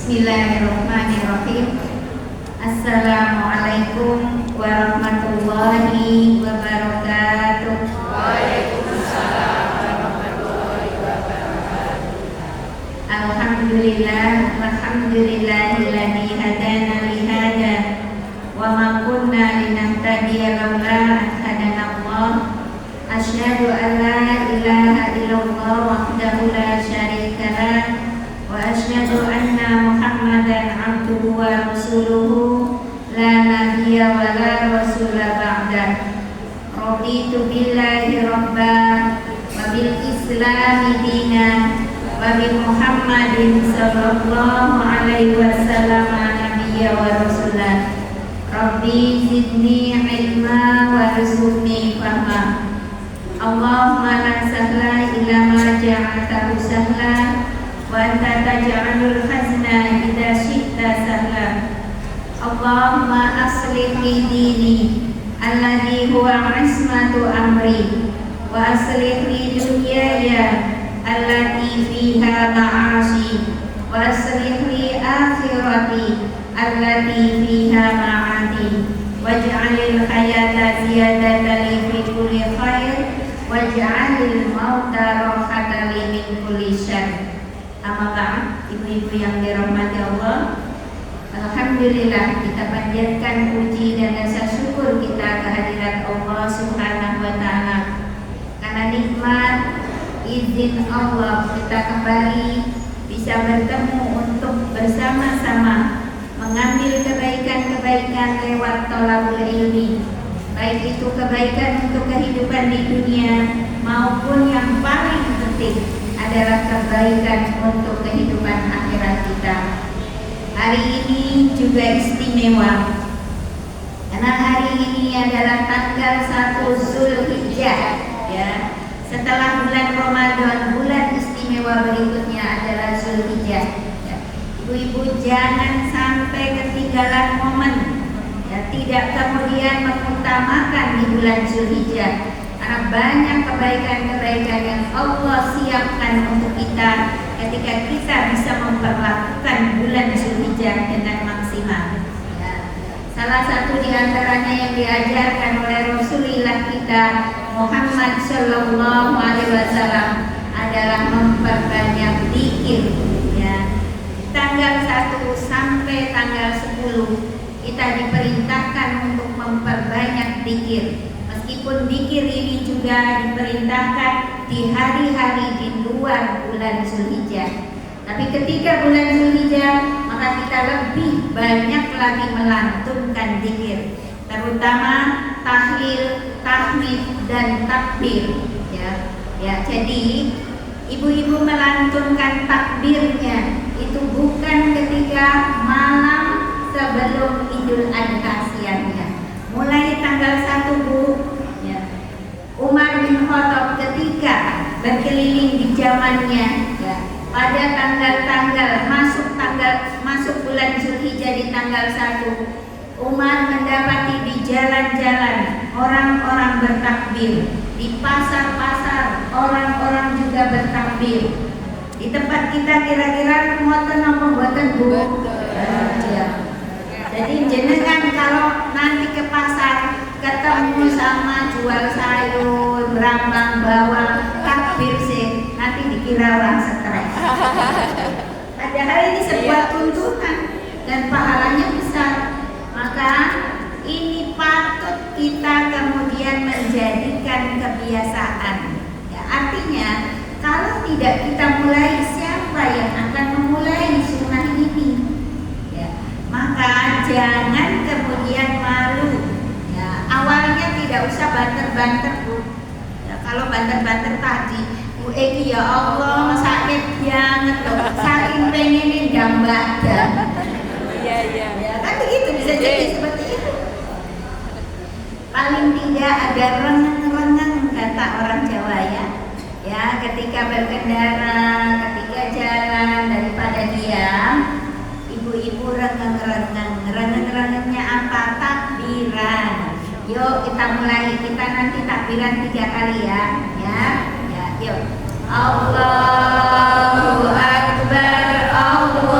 Bismillahirrahmanirrahim. Assalamualaikum warahmatullahi wabarakatuh. Waalaikumsalam warahmatullahi wabarakatuh. Alhamdulillah, walhamdulillahilladzi hadana li hada wa ma kunna linahtadiya laula an hadanallah. Asyhadu an la ilaha illallah wahdahu la syarika lah wa asyhadu anna Muhammadan abduhu wa rasuluhu la nabiyya wa la rasula ba'dah. Raditu billahi rabba wa bil islami dina wa bi Muhammadin sallallahu alaihi wasallam nabiyya wa rasulah. Rabbi zidni ilma warzuqni fahma. Allahumma la sahla illa ma ja'altahu sahla wa anta taj'alul hazna idza syi'ta sahla. Allahumma aslih li dini alladhi huwa ismatu amri wa aslih li dunyaya allati fiha ma'ashi wa aslih li akhirati allati fiha ma'adi waj'alil hayata ziyadatan li fi kulli khair waj'alil mauta rahatan li min kulli syarr. Amma ba'd, ibu-ibu yang dirahmati Allah, alhamdulillah kita panjatkan puji dan rasa syukur kita kehadirat Allah Subhanahu wa taala. Karena nikmat izin Allah kita kembali bisa bertemu untuk bersama-sama mengambil kebaikan-kebaikan lewat thalabul ilmi, baik itu kebaikan untuk kehidupan di dunia maupun yang paling penting adalah kebaikan untuk kehidupan akhirat kita. Hari ini juga istimewa karena hari ini adalah tanggal 1 Zulhijjah, ya. Setelah bulan Ramadan, bulan istimewa berikutnya adalah Zulhijjah. Ibu-ibu jangan sampai ketinggalan momen, ya, tidak kemudian mengutamakan di bulan Zulhijjah, karena banyak kebaikan-kebaikan yang Allah siapkan untuk kita ketika kita bisa memperlakukan bulan Zulhijjah dengan maksimal. Ya. Salah satu di antaranya yang diajarkan oleh Rasulullah kita Muhammad Sallallahu Alaihi Wasallam adalah memperbanyak zikir. Ya. Tanggal 1 sampai tanggal 10 kita diperintahkan untuk memperbanyak zikir. Meskipun zikir ini juga diperintahkan di hari-hari di luar bulan Zulhijjah, tapi ketika bulan Zulhijjah maka kita lebih banyak lagi melantunkan zikir, terutama tahlil, tahmid dan takbir. Ya, jadi ibu-ibu melantunkan takbirnya itu bukan ketika malam sebelum Idul Adha siangnya. Mulai tanggal 1 Bu, ya, Umar bin Khattab ketika berkeliling di zamannya, ya, pada tanggal-tanggal masuk bulan Zulhijjah di tanggal 1, Umar mendapati di jalan-jalan orang-orang bertakbir, di pasar-pasar orang-orang juga bertakbir. Di tempat kita kira-kira ngoten apa mboten Bu? Ya. Jadi jenengan kalau nanti ke pasar ketemu sama jual sayur, berambang, bawang, takbir sih, nanti dikira orang stres. Padahal ini sebuah tuntunan dan pahalanya besar. Maka ini patut kita kemudian menjadikan kebiasaan. Ya, artinya kalau tidak kita mulai, siapa yang akan memulai sunnah ini? Ya, maka jangan kemudian malu. Ya, awalnya tidak usah banter-banter Bu. Ya, kalau banter-banter tadi, Bu Egi ya Allah sakit banget loh, saking pengenin gambar. Iya. Ya, kan begitu bisa jadi seperti itu. Paling tidak ada rengeng-rengeng kata orang Jawa ya. Ya, ketika berkendara, ketika jalan, daripada diam, ibu-ibu rengeng-rengengnya apa? Takbiran. Yuk kita mulai, kita nanti takbiran 3 kali ya. Ya, yuk. Allahu Akbar, Allahu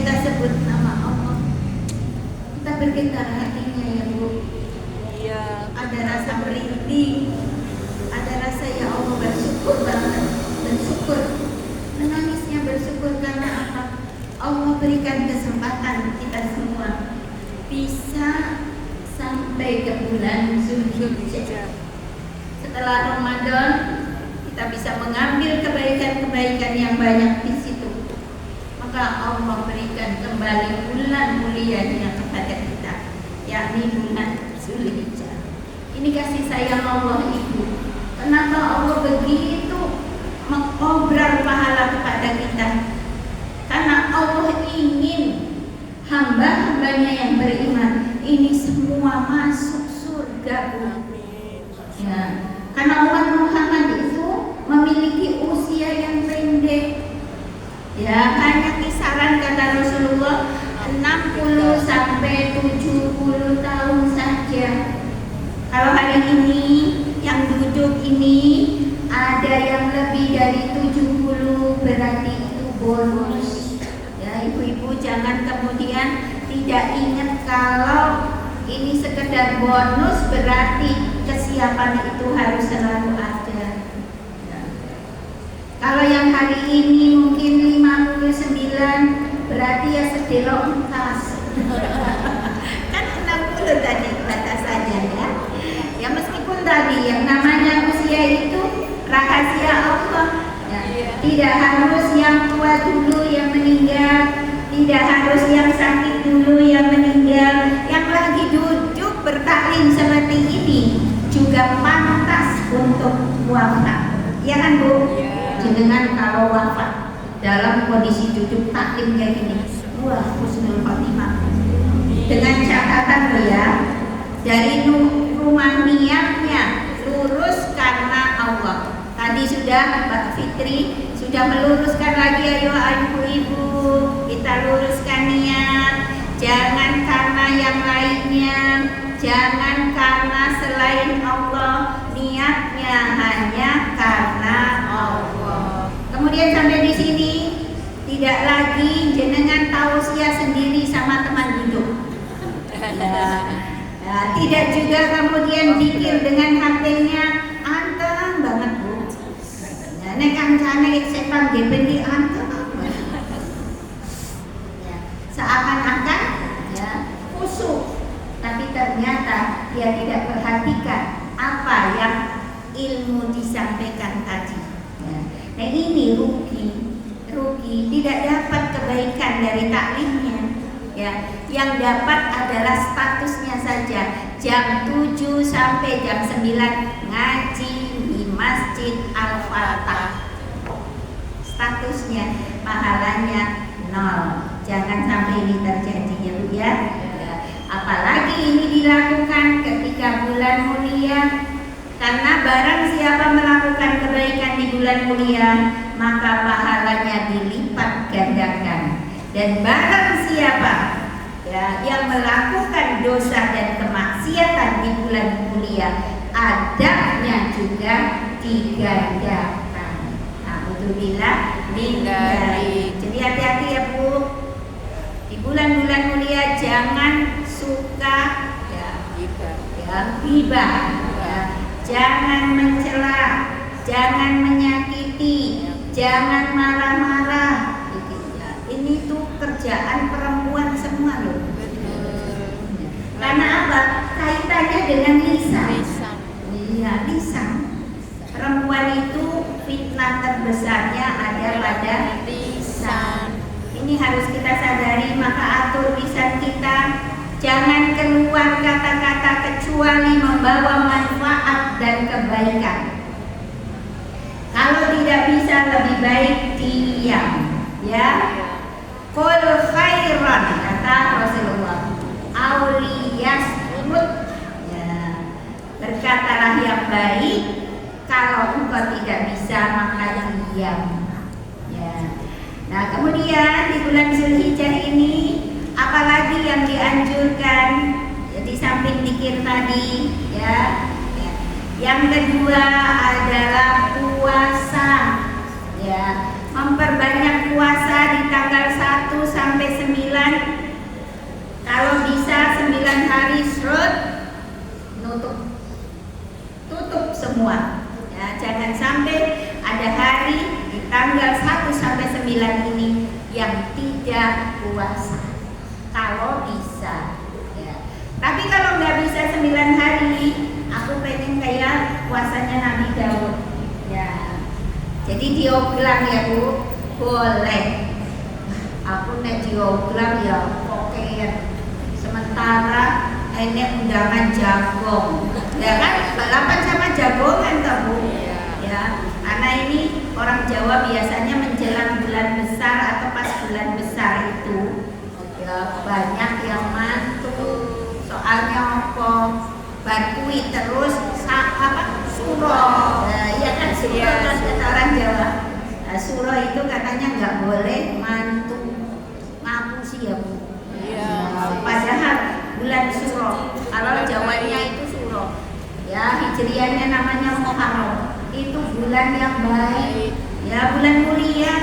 kita sebut nama Allah, kita bergetar hatinya ya Bu. Iya. Ada rasa merinding, ada rasa ya Allah bersyukur banget, bersyukur. Menangisnya bersyukur karena apa? Allah berikan kesempatan kita semua bisa sampai ke bulan Zulhijjah. Setelah Ramadan kita bisa mengambil kebaikan-kebaikan yang banyak di situ. Maka Allah berikan kembali bulan mulianya kepada kita, yakni bulan Zulhijjah. Ini kasih sayang Allah Ibu. Kenapa Allah begitu mengobral pahala kepada kita? Karena Allah ingin hamba-hambanya yang beriman ini semua masuk surga Bu. Ya, karena umat Muhammad itu memiliki usia yang pendek. Ya, hanya kisaran kata Rasulullah 60 sampai 70 tahun saja. Kalau hari ini yang duduk ini ada yang lebih dari 70, berarti itu bonus. Ya, ibu-ibu jangan kemudian tidak ingat kalau ini sekedar bonus, berarti kesiapan itu harus selalu ada. Ya. Kalau yang hari ini mungkin 59, berarti ya sedelok entas. Kan 60 tadi batasannya ya. Ya meskipun tadi yang namanya usia itu rahasia Allah. Ya. Tidak harus yang tua dulu yang meninggal, tidak harus yang sakit dulu yang meninggal. Yang lagi duduk bertaklim seperti ini juga pantas untuk wafat. Ya kan Bu? Jenengan kalau wafat dalam kondisi duduk taklim kayak gini, wah husnul khotimah. Dengan catatan ya, dari rumah niatnya lurus karena Allah. Tadi sudah Mbak Fitri sudah meluruskan lagi, ayo ibu-ibu kita luruskan niat. Jangan karena yang lainnya, jangan karena selain Allah, niatnya hanya karena Allah. Kemudian sampai di sini tidak lagi jenengan tausiah sendiri sama teman duduk. Ya, tidak juga kemudian dikir dengan HP-nya anteng banget Bu. Ya, nek kancane setan gebendi anteng. Ya, seakan-akan ya khusyuk, tapi ternyata dia tidak perhatikan apa yang ilmu disampaikan tadi. Ya. Nah ini rugi, tidak dapat kebaikan dari taklimnya. Ya, yang dapat adalah statusnya saja. Jam 7 sampai jam 9 ngaji di Masjid Al-Fatah. Statusnya, pahalanya 0. Jangan sampai ini terjadi ya Bu ya. Apalagi ini dilakukan ketika bulan mulia. Karena barang siapa melakukan kebaikan di bulan mulia, maka pahalanya dilipat gandakan. Dan barang siapa ya, yang melakukan dosa dan kemaksiatan di bulan mulia, adabnya juga digandakan. Alhamdulillah hindari. Jadi hati-hati ya Bu. Di bulan-bulan mulia jangan suka ghibah, ya. Jangan mencela, jangan menyakiti, jangan marah-marah. Ini tuh kerjaan perempuan semua loh. Karena apa? Kaitannya dengan lisan. Iya, lisan. Perempuan itu fitnah terbesarnya ada pada lisan. Ini harus kita sadari, maka atur lisan kita. Jangan keluar kata-kata kecuali membawa manfaat dan kebaikan. Kalau tidak bisa, lebih baik diam, ya. Qul khairan, kata Rasulullah. Auliyasmut, ya. Berkatalah yang baik. Kalau engkau tidak bisa, maka diam. Ya. Nah, kemudian di bulan Zulhijjah ini, apalagi yang dianjurkan? Ya, di samping zikir tadi, ya. Yang kedua adalah puasa. Ya, memperbanyak puasa di tanggal 1 sampai 9 9 hari serut tutup semua. Ya, jangan sampai ada hari di tanggal 1 sampai 9 ini yang tidak puasa. Kalau bisa. Ya. Tapi kalau nggak bisa 9 hari, aku pengen kayak puasanya Nabi Daud. Ya. Jadi dioglang ya Bu, boleh. Aku nek dioglang ya pokoknya. Sementara ini undangan jagong, ya kan? Balapan sama jagongan toh Bu. Ya, karena ini orang Jawa biasanya menjelang bulan besar atau pas bulan besar itu, ya banyak yang mantu. Soalnya apa? Barkui terus suro. Iya kan suro kan kata orang Jawa. Nah, suro itu katanya nggak boleh mantu. Ngapusi ya Bu. Padahal bulan suro, kalau Jawanya itu suro, ya hijriahnya namanya Muharram. Itu bulan yang baik, ya bulan mulia,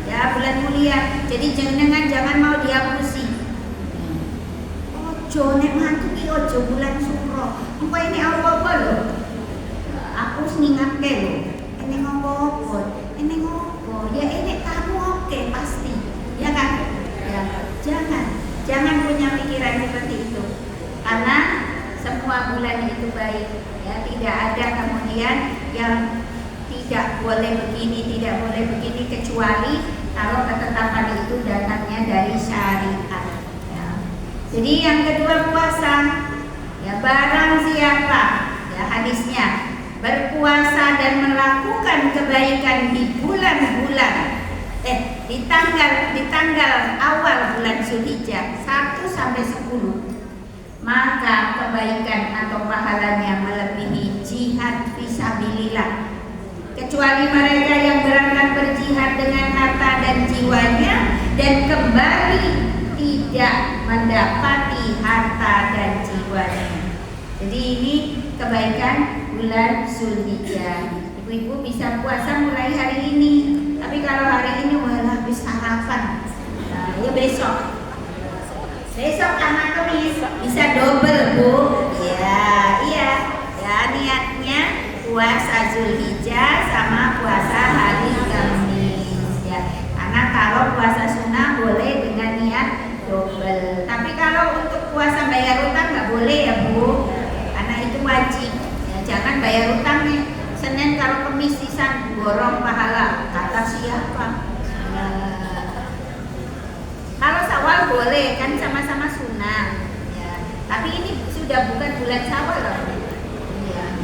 ya bulan mulia. Jadi jangan mau dihapusi. Ojo nek mantu ki ojo bulan suro. Engko ini apa lho? Aku ngingatke lho. Ini ngopo? Ini ngopo? Ya ini kamu oke pasti. Ya kan? Ya, jangan punya pikiran seperti itu. Karena semua bulan itu baik, ya tidak ada kemudian yang tidak boleh begini, tidak boleh begini kecuali kalau ketetapan itu datangnya dari syariat. Ya. Jadi yang kedua puasa, ya barang siapa, ya hadisnya berpuasa dan melakukan kebaikan di bulan-bulan, di tanggal awal bulan Zulhijjah 1 sampai 10. Maka kebaikan atau pahalanya melebihi jihad fisabilillah, kecuali mereka yang berangkat berjihad dengan harta dan jiwanya dan kembali tidak mendapati harta dan jiwanya. Jadi ini kebaikan bulan Zulhijjah. Ibu-ibu bisa puasa mulai hari ini, tapi kalau hari ini malah habis sarapan, nah, ya besok sama Kamis bisa double Bu. Ya, iya. Ya niatnya puasa Zulhijjah sama puasa hari Kamis. Ya, karena kalau puasa sunnah boleh dengan niat double. Tapi kalau untuk puasa bayar utang nggak boleh ya Bu, karena itu wajib. Ya, jangan bayar utang nih. Senin kalau Kamis sisan borong pahala. Kata siapa? Kalau Syawal boleh kan sama-sama sunnah, ya. Tapi ini sudah bukan bulan Syawal loh. Ya.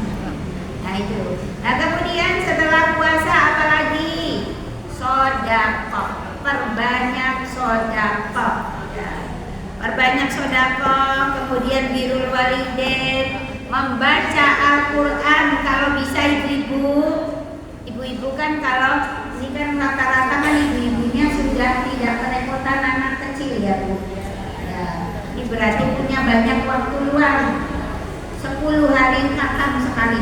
Nah itu. Nah kemudian setelah puasa apalagi? Sodaqah, perbanyak sodaqah. Ya. Perbanyak sodaqah, kemudian birrul walidain, membaca Al-Quran kalau bisa ibu-ibu kan kalau ini kan rata-rata kan ibu-ibunya sudah tidak kerepotan anak kecil ya Bu. Ya, ini berarti punya banyak waktu luang. 10 hari khatam sekali.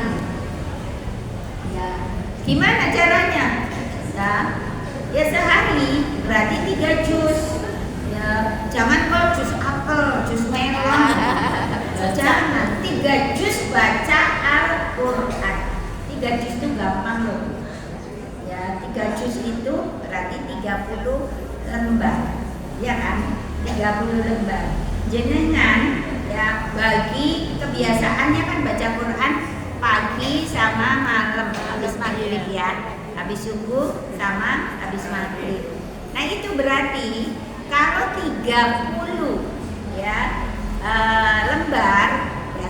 Ya, gimana caranya? Ya sehari berarti 3 juz. Ya, jangan kok juz apel, juz melon. Jangan 3 juz baca Al-Quran. 3 juz itu gampang loh. 3 juz itu berarti 30 lembar, ya kan? 30 lembar. Jenengan ya bagi kebiasaannya kan baca Quran pagi sama malam habis maghrib ya, habis subuh sama habis maghrib. Nah itu berarti kalau 30 ya lembar ya,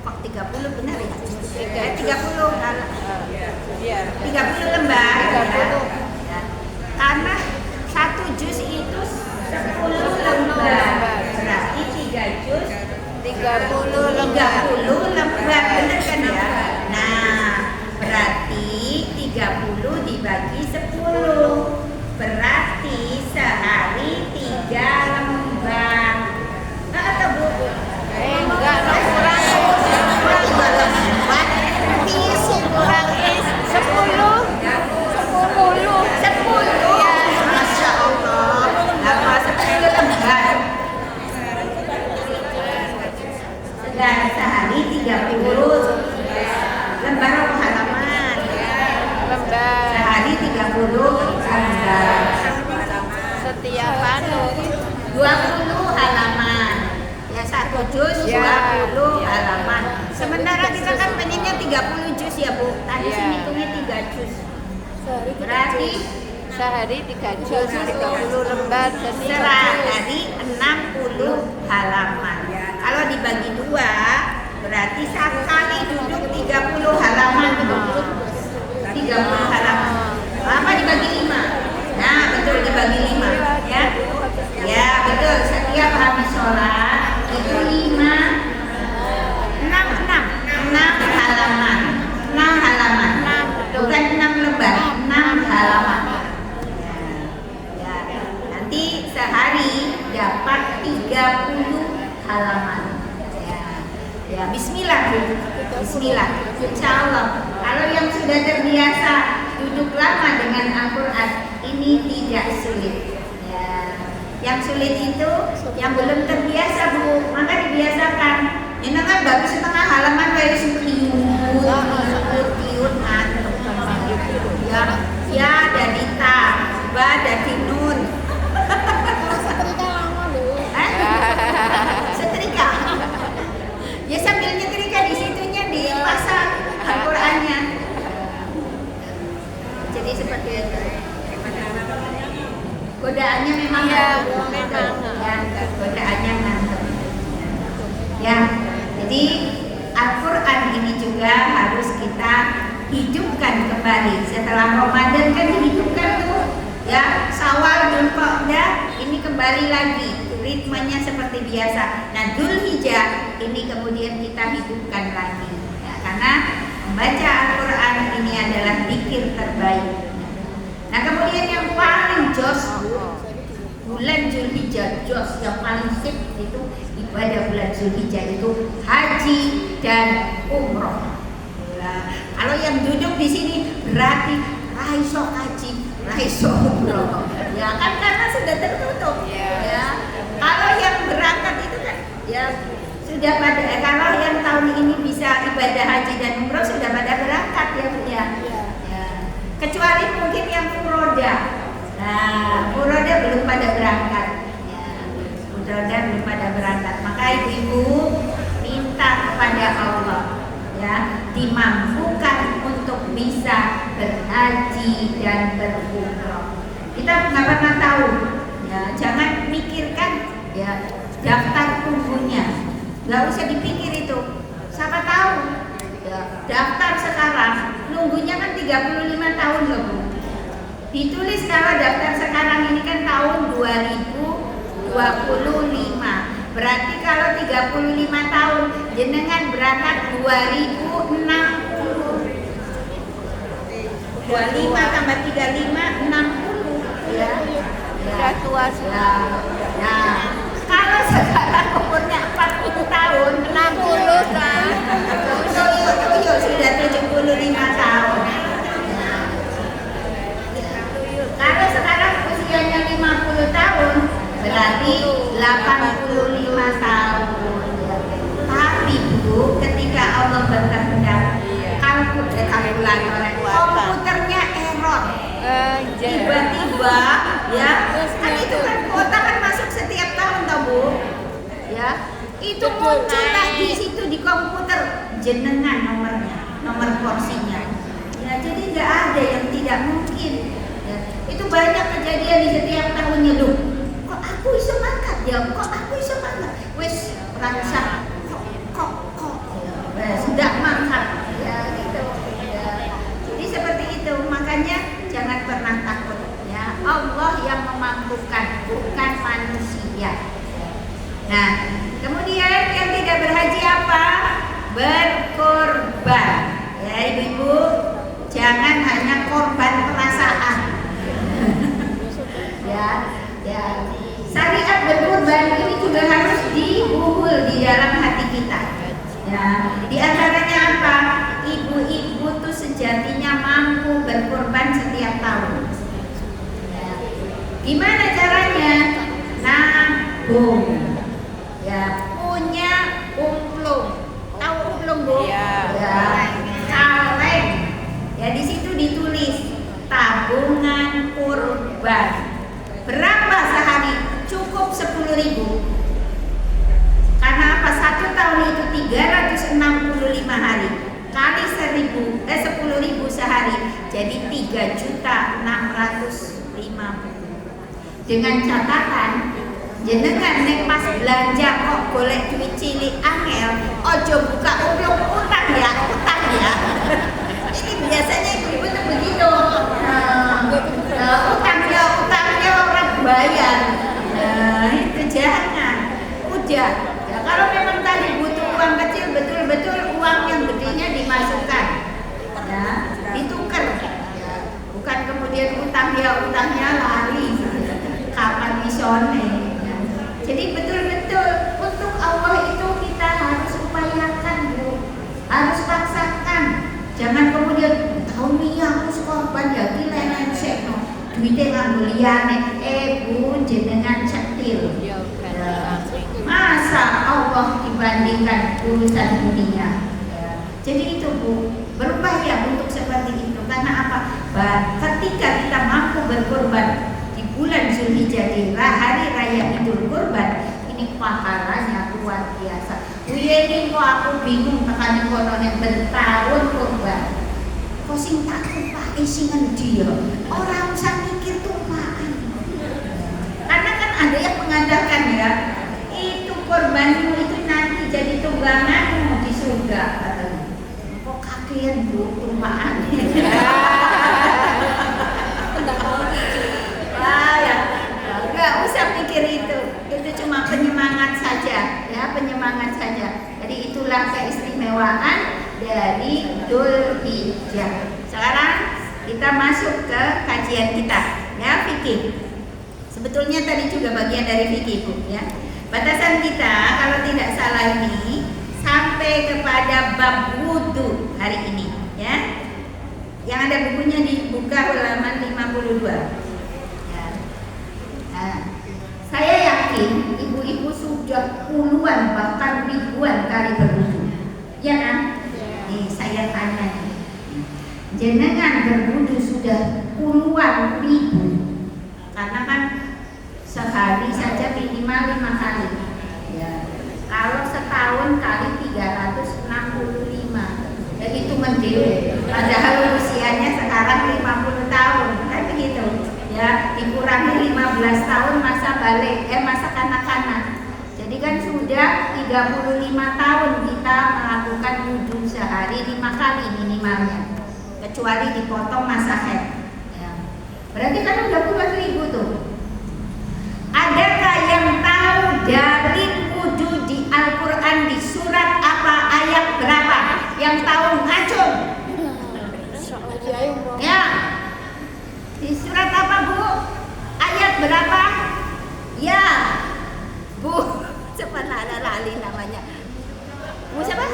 kok 30 benar ya? 30 kalau 30 lembar ya. Karena 1 juz itu 10 lembar berarti 3 juz 30 lembar benar kan ya. Nah berarti 30 dibagi 10 berarti sehari 3 lembar. Nah atau Bu? Enggak dong, kurang kurang 10 ya, Masya Allah. Apa 10 lembar? 20 halaman. Ya, 1 juz Ya. 20 Ya. halaman. Sementara kita kan pengennya 30 juz ya, Bu. Tadi Ya. sih hitungnya 3 juz. Berarti Sehari 3 juz, 30 lembar jadi dari 60 halaman. Kalau dibagi 2, berarti sekali duduk 30 halaman. 30 halaman. Apa dibagi 5? Nah, betul dibagi 5, ya. Ya, betul. Setiap habis sholat itu 6 halaman. 6 halaman. Bukan 6 lembar, 6 halaman. Ya. Nanti sehari dapat 30 halaman. Ya, bismillah, Bu. Bismillah. Insya Allah. Kalau yang sudah terbiasa duduk lama dengan Al-Quran, ini tidak sulit. Ya. Yang sulit itu yang belum terbiasa, Bu. Maka dibiasakan. Ini kan bagus setengah halaman kayak tiut ngantuk. Ya, dari ta, ba, dari nun. Setrika. Ya sambil nyetrika di situnya dipasang Al-Qur'annya. Jadi seperti itu. Godaannya memang Iya, memang. memang. Ya, godaannya mantap. Ya, jadi Al-Quran ini juga harus kita hidupkan kembali. Setelah Ramadan kan dihidupkan tuh, ya, Syawal, Dzulqa'dah, ini kembali lagi ritmenya seperti biasa. Nah, Dzulhijjah ini kemudian kita hidupkan lagi, ya, karena membaca Al-Quran ini adalah zikir terbaik. Nah, kemudian yang paling jos bulan Dzulhijjah, jos yang paling sip itu ibadah bulan Dzulhijjah itu haji dan umroh. Nah, kalau yang duduk di sini berarti raiso haji, raiso umroh. Ya kan karena sudah tertutup. Ya. Kalau yang berangkat itu kan ya sudah pada kalau yang tahun ini bisa ibadah haji dan umroh sudah pada berangkat ya, Bu ya. Ya. Kecuali mungkin yang furoda. Nah, furoda belum pada berangkat. Ya. Furoda belum pada berangkat. Maka ibu-ibu minta kepada Allah, ya, dimampukan untuk bisa berhaji dan berumroh. Kita nggak pernah tahu, ya, jangan mikirkan ya daftar tunggunya, nggak usah dipikir itu. Siapa tahu, ya, daftar sekarang, nunggunya kan 35 tahun loh, Bu. Ditulis kalau daftar sekarang ini kan tahun 2025. Berarti kalau 35 tahun jenengan berangkat 2060. 25 tambah 35 60 ya. Udah tua Ya. Nah, kalau sekarang umurnya 40 tahun, 60 kan. Tuyul sudah 75 tahun. Kalau sekarang usianya 50 tahun, berarti 85 tahun. Tapi Bu, ketika Allah berkehendak, kalkulator, komputernya error. Tiba-tiba, ya, kan itu kan kuota kan masuk setiap tahun, toh Bu, ya, itu muncullah di situ di komputer jenengan nomornya, nomor porsinya. Ya, jadi nggak ada yang tidak mungkin. Ya, itu banyak kejadian di setiap tahunnya loh. Kok aku bisa mangkat ya? Kok aku bisa mangkat? Wes rancang. Kok. Ya, sudah mangkat. Ya gitu. Ya. Jadi seperti itu. Makanya jangan pernah takut. Ya, Allah yang memampukan, bukan manusia. Nah, kemudian yang tidak berhaji apa? Berkorban. Ya, ibu-ibu, jangan hanya korban perasaan. Ya. Syariat berkorban ini juga harus dibuhul di dalam hati kita. Ya, di antaranya apa? Ibu-ibu tuh sejatinya mampu berkorban setiap tahun. Ya. Gimana caranya? Nabung. Ya, punya umplung. Tahu umplung, Bu? Iya. Ya. Kaleng. Ya, di situ ditulis tabungan kurban. Berapa sehari? dengan catatan jenengan nek pas belanja kok golek duit cilik angel, ojo buka utang ya. Ini biasanya ibu-ibu tuh begitu. Utangnya orang bayar. Itu jangan. Udah. Ya, kalau memang tadi butuh uang kecil, betul-betul uang yang gedenya dimasukkan. Ya, ditukar. Ya, bukan kemudian utangnya lari. Kapan isone. Ya. Jadi betul-betul untuk Allah itu kita harus upayakan, Bu. Harus paksakan. Jangan kemudian tahun ini aku korban ya kilenan sekno. Duitnya nganggo liyane. Bu, jenengan cetil. Ya. Masa Allah dibandingkan urusan dunia. Ya. Jadi itu, Bu, berbahaya untuk seperti itu. Karena apa? Ketika kita mampu berkorban di bulan Zulhijjah, hari raya Idul Kurban, ini pahalanya luar biasa. Ini kok aku bingung tekan kono nek bertahun kurban. Kok sing tak tumpake singan dia. Orang usah mikir tumpakan. Karena kan ada yang mengatakan ya, itu korbanmu itu nanti jadi tungganganmu di surga. Kok kakean Bu tumpakan. Enggak usah pikir itu cuma penyemangat saja, ya penyemangat saja. Jadi itulah keistimewaan dari Dzulhijjah. Sekarang kita masuk ke kajian kita, ya fikih. Sebetulnya tadi juga bagian dari fikih, Bu, ya. Batasan kita kalau tidak salah ini sampai kepada bab wudu hari ini, ya. Yang ada bukunya dibuka halaman 52. Saya yakin ibu-ibu sudah puluhan bahkan ribuan kali berwudu, ya kan? Nih saya tanya nih, jenengan berwudu sudah puluhan ribu, karena kan sehari saja minimal 5 kali. Ya. Kalau setahun kali 365, ya itu mendewe. Padahal usianya sekarang 50 tahun, kan begitu? Ya, dikurangi 15 tahun masa kanak-kanak. Jadi kan sudah 35 tahun kita melakukan wudu sehari 5 kali minimalnya, kecuali dipotong masa haid. Ya. Berarti kan udah puluhan ribu tuh. Adakah yang tahu dalil wudu di Al-Quran di surat apa, ayat berapa? Yang tahu ngacung? Ya. Di surat apa, Bu? Ayat berapa? Ya, Bu. Cepat lali namanya. Bu siapa?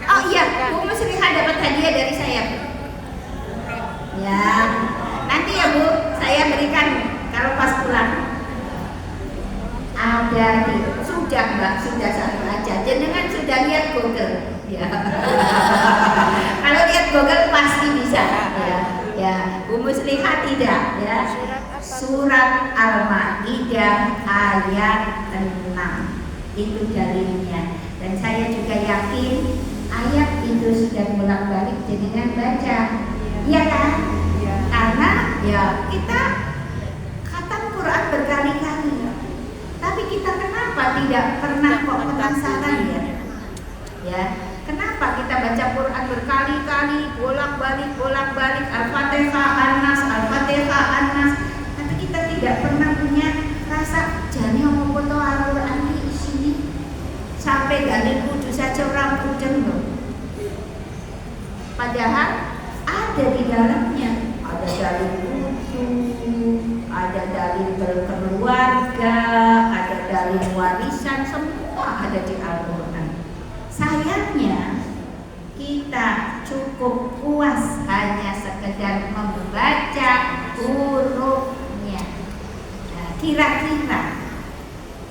Oh iya, Bu Musliha dapat hadiah dari saya. Ya, nanti ya Bu, saya berikan kalau pas pulang. Ada sudah Mbak, sudah satu aja. Jenengan sudah lihat Google. Ya. Kalau lihat Google pasti bisa. Ya, Bu Musliha tidak, ya. Surat Al-Maidah ayat 6 itu dalilnya. Dan saya juga yakin ayat itu sudah bolak-balik jenengan baca. Iya kan? Ya. Karena ya kita khatam Quran berkali-kali. Tapi kita kenapa tidak pernah kok penasaran ya? Ya. Kenapa kita baca Quran berkali-kali, bolak-balik, Al-Fatihah, An-Nas, Al-Fatihah, An-Nas, tapi kita tidak pernah punya rasa jane apa foto Al-Quran di sini sampai dalil wudu saja orang mudeng loh. Padahal ada di dalamnya, ada dalil wudu, ada dalil berkeluarga, ada dalil warisan, semua ada di Al-Quran. Sayangnya kita cukup puas hanya sekedar membaca hurufnya. Nah, kira-kira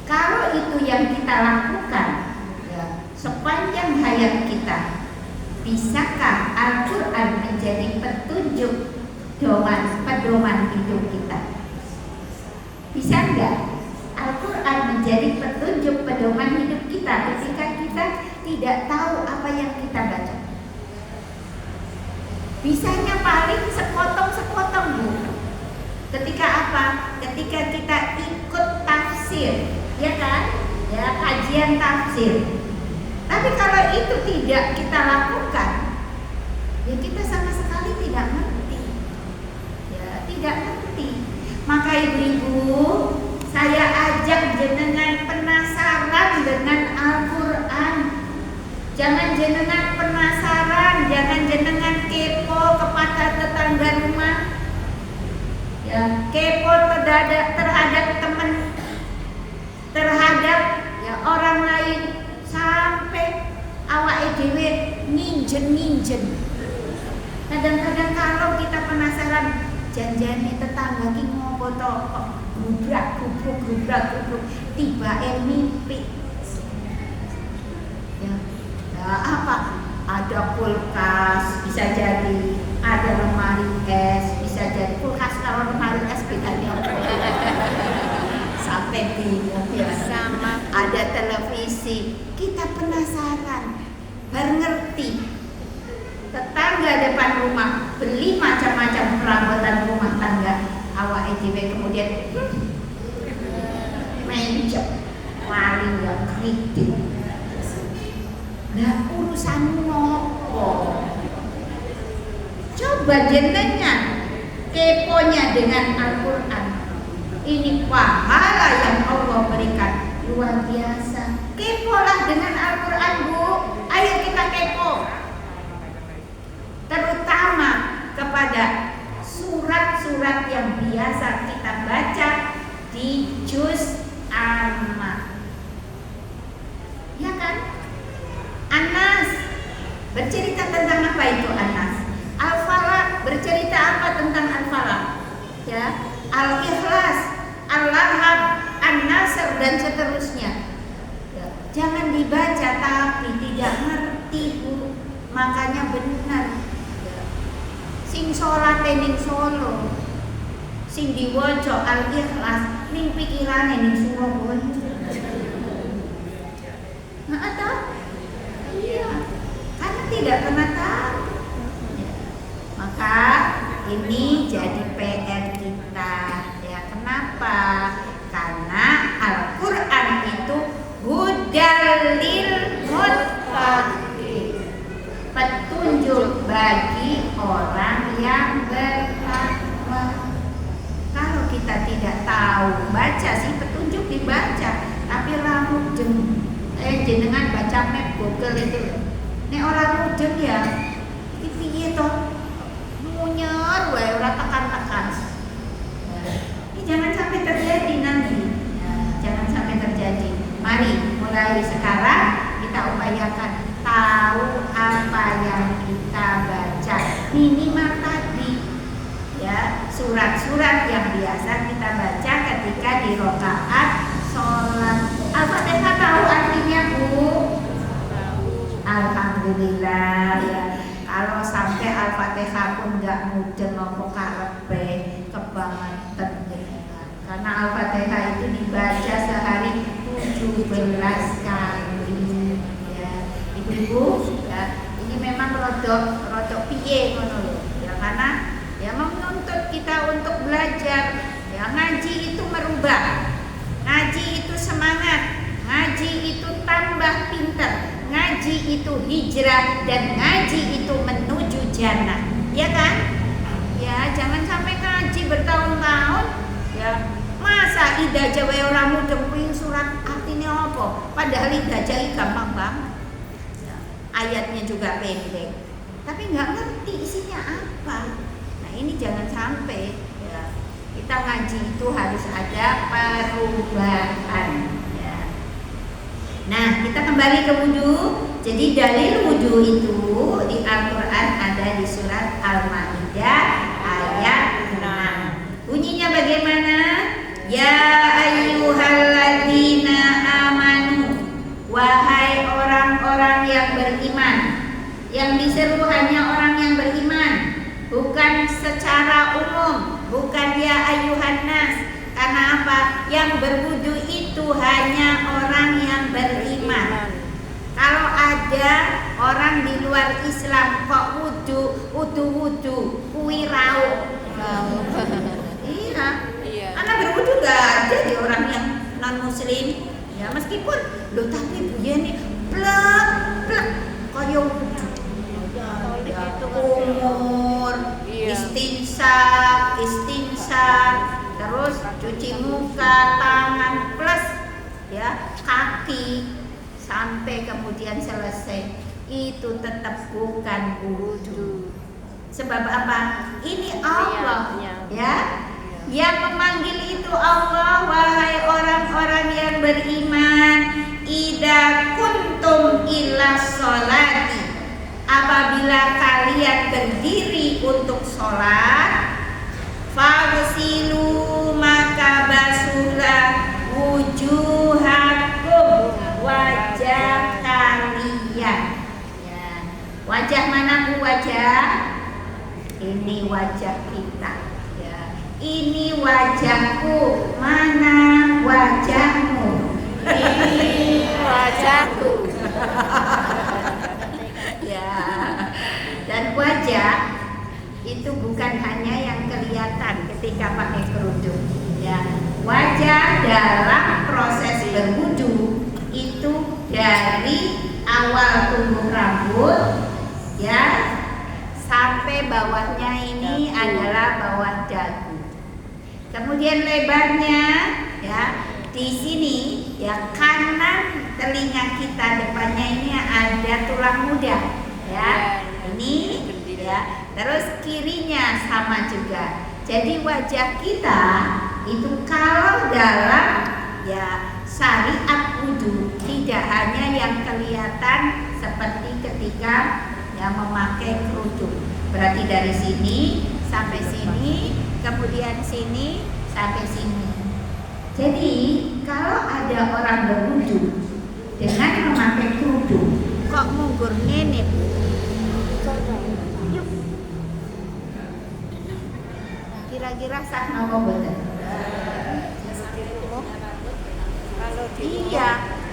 kalau itu yang kita lakukan ya, sepanjang hayat kita, bisakah Al-Quran menjadi petunjuk pedoman hidup kita? Bisa enggak Al-Quran menjadi petunjuk pedoman hidup kita ketika kita tidak tahu apa yang kita baca? Bisanya paling sepotong-sepotong, Bu. Ketika apa? Ketika kita ikut tafsir, ya kan? Ya, kajian tafsir. Tapi kalau itu tidak kita lakukan, ya kita sama sekali tidak ngerti. Ya, tidak ngerti. Maka ibu-ibu, saya ajak jenengan penasaran dengan Al-Quran. Jangan jenengan penasaran, jangan jenengan kepo kepada tetangga rumah. Ya, kepo terhadap teman, terhadap ya orang lain, sampai awake dhewe ninjen. Kadang-kadang kalau kita penasaran, janjane tetangga ki ngopo to kok gubrak tiba mimpi. Ya. Nah, apa? Ada kulkas bisa jadi, ada lemari es bisa jadi. Kulkas kalau lemari es bedanya apa? Sampai bingung ya. Sama. Ada televisi, kita penasaran, baru ngerti. Tetangga depan rumah beli macam-macam perabotan rumah tangga, awake dhewe kemudian mencep paling gak kritik. Nah, urusanmu nopo? Coba jenengan keponya dengan Al-Quran. Ini pahala yang Allah berikan luar biasa. Kepolah dengan Al-Quran, Bu. Ayo kita kepo. Terutama kepada surat-surat yang biasa kita baca di juz Amma. Ya kan? Anas bercerita tentang apa itu Anas? Al-Falaq bercerita apa tentang Al-Falaq? Ya, Al-Ikhlas, Al-Lahab, An-Nasr dan seterusnya. Ya, jangan dibaca tapi tidak ngerti, Bu. Makanya benar. Ya. Sing salate ning Solo, sing diwaca Al-Ikhlas ning pikirane ning Surabaya. Nah, atau iya, karena tidak pernah tahu. Ya. Maka ini jadi PR kita. Ya, kenapa? Karena Al-Quran itu hudal lil muttaqin, petunjuk bagi orang yang bertakwa. Kalau kita tidak tahu baca sih, petunjuk dibaca, tapi ramudeng. Jenengan baca map Google itu, nek orang mudeng ya, iki piye to? Munyer wae ora tekan-tekan. Ini jangan sampai terjadi nanti. Jangan sampai terjadi. Mari mulai sekarang kita upayakan tahu apa yang kita baca. Minimal tadi ya, surat-surat yang biasa kita baca ketika di rakaat sholat. Al-Fatihah tahu artinya, Bu? Alhamdulillah ya. Kalau sampai Al-Fatihah pun nggak mudeng apa karepe kebangetan jenengan. Karena Al-Fatihah itu dibaca sehari 17 kali ya. Ibu-ibu ya, ini memang rodok piye ngono lho. Ya, karena ya menuntut kita untuk belajar. Ya, ngaji itu merubah. Ngaji itu semangat, ngaji itu tambah pinter, ngaji itu hijrah, dan ngaji itu menuju jannah, ya kan? Ya, jangan sampai ngaji bertahun-tahun, ya masa ida jawa orang mudeng kuwi surat artinya apa? Padahal ida jawa gampang banget, ya, ayatnya juga pendek, tapi nggak ngerti isinya apa. Nah, ini jangan sampai. Ya. Kita ngaji itu harus ada perubahan ya. Nah, kita kembali ke wudu. Jadi dalil wudu itu di Al-Quran ada di surat Al-Maidah ayat 6. Bunyinya bagaimana? Ya ayyuhalladzina amanu, wahai orang-orang yang beriman. Yang diseru hanya orang yang beriman, bukan secara umum, bukan ya ayyuhan nas. Karena apa? Yang berwudu itu hanya orang yang beriman. Kalau ada orang di luar Islam kok wudu, kuwi raup. Iya, Ya meskipun lo tapi Bu Yeni plek plek koyo ya, kumur, istinsak, terus cuci muka, tangan plus ya kaki sampai kemudian selesai, itu tetap bukan wudu. Sebab apa? Ini Allah ya. Yang memanggil itu Allah, wahai orang-orang yang beriman, idza kuntum ila sholati, apabila kalian berdiri untuk sholat, fagsilu maka basuhlah wujuhakum, wajah kalian. Ya. Wajah mana Bu? Wajah ini wajah kita. Ini wajahku, mana wajahmu? Ini wajahku. Ya. Dan wajah itu bukan hanya yang kelihatan ketika pakai kerudung. Ya. Wajah dalam proses berwudu itu dari awal tumbuh rambut ya sampai bawahnya ini adalah bawah dagu. Kemudian lebarnya ya di sini ya kanan telinga kita, depannya ini ada tulang muda ya. Ini ya. Terus kirinya sama juga. Jadi wajah kita itu kalau dalam ya syariat wudu tidak hanya yang kelihatan seperti ketika ya memakai kerudung. Berarti dari sini sampai sini, kemudian sini sampai sini. Jadi kalau ada orang berwudu dengan memakai kerudung, kok munggur ngene? Yuk. Kira-kira sah napa boten? Iya,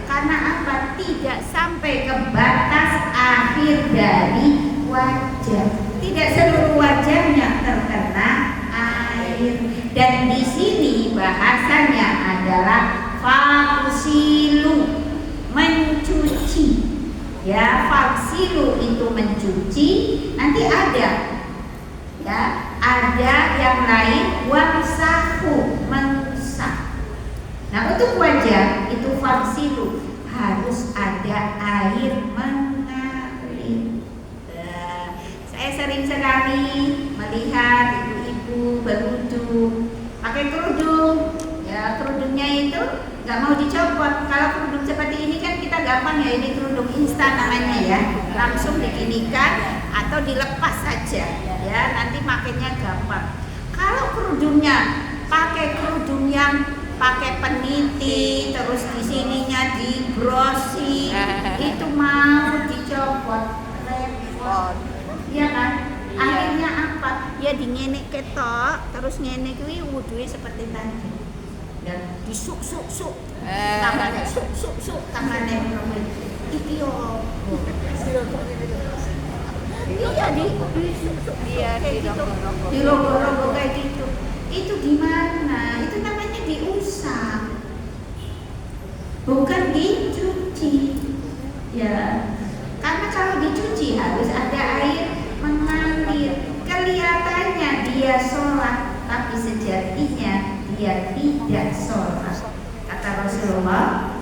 karena apa? Tidak sampai ke batas akhir dari wajah. Tidak seluruh wajahnya terkena air. Dan di sini bahasanya adalah faghsilu, mencuci. Ya, faghsilu itu mencuci. Nanti ada ya, ada yang lain wamsahu, mengusap. Nah, untuk wajah itu faghsilu harus ada air mengalir. Saya sering sekali melihat ibu-ibu berwudu pakai kerudung. Ya, kerudungnya itu nggak mau dicopot. Kalau kerudung seperti ini kan kita gampang ya, ini kerudung instan namanya ya, langsung diginikan atau dilepas saja. Ya, nanti makainya gampang. Kalau kerudungnya pakai kerudung yang pakai peniti, terus di sininya dibrosi, itu mau dicopot repot. Iya kan? Akhirnya apa? Ya dingenek ketok, terus ngenek kuwi wuduhe seperti tadi. Dan disuk-suk-suk. Tangannya suk-suk-suk, tangannya ngono. Iki yo. Iya disuk-suk. Iya dirogok-rogok kayak gitu. Itu gimana? Itu namanya diusap. Bukan dicuci. Ya. Karena kalau dicuci harus ada air mengalir. Kelihatannya dia sholat, tapi sejatinya dia tidak sholat. Kata Rasulullah,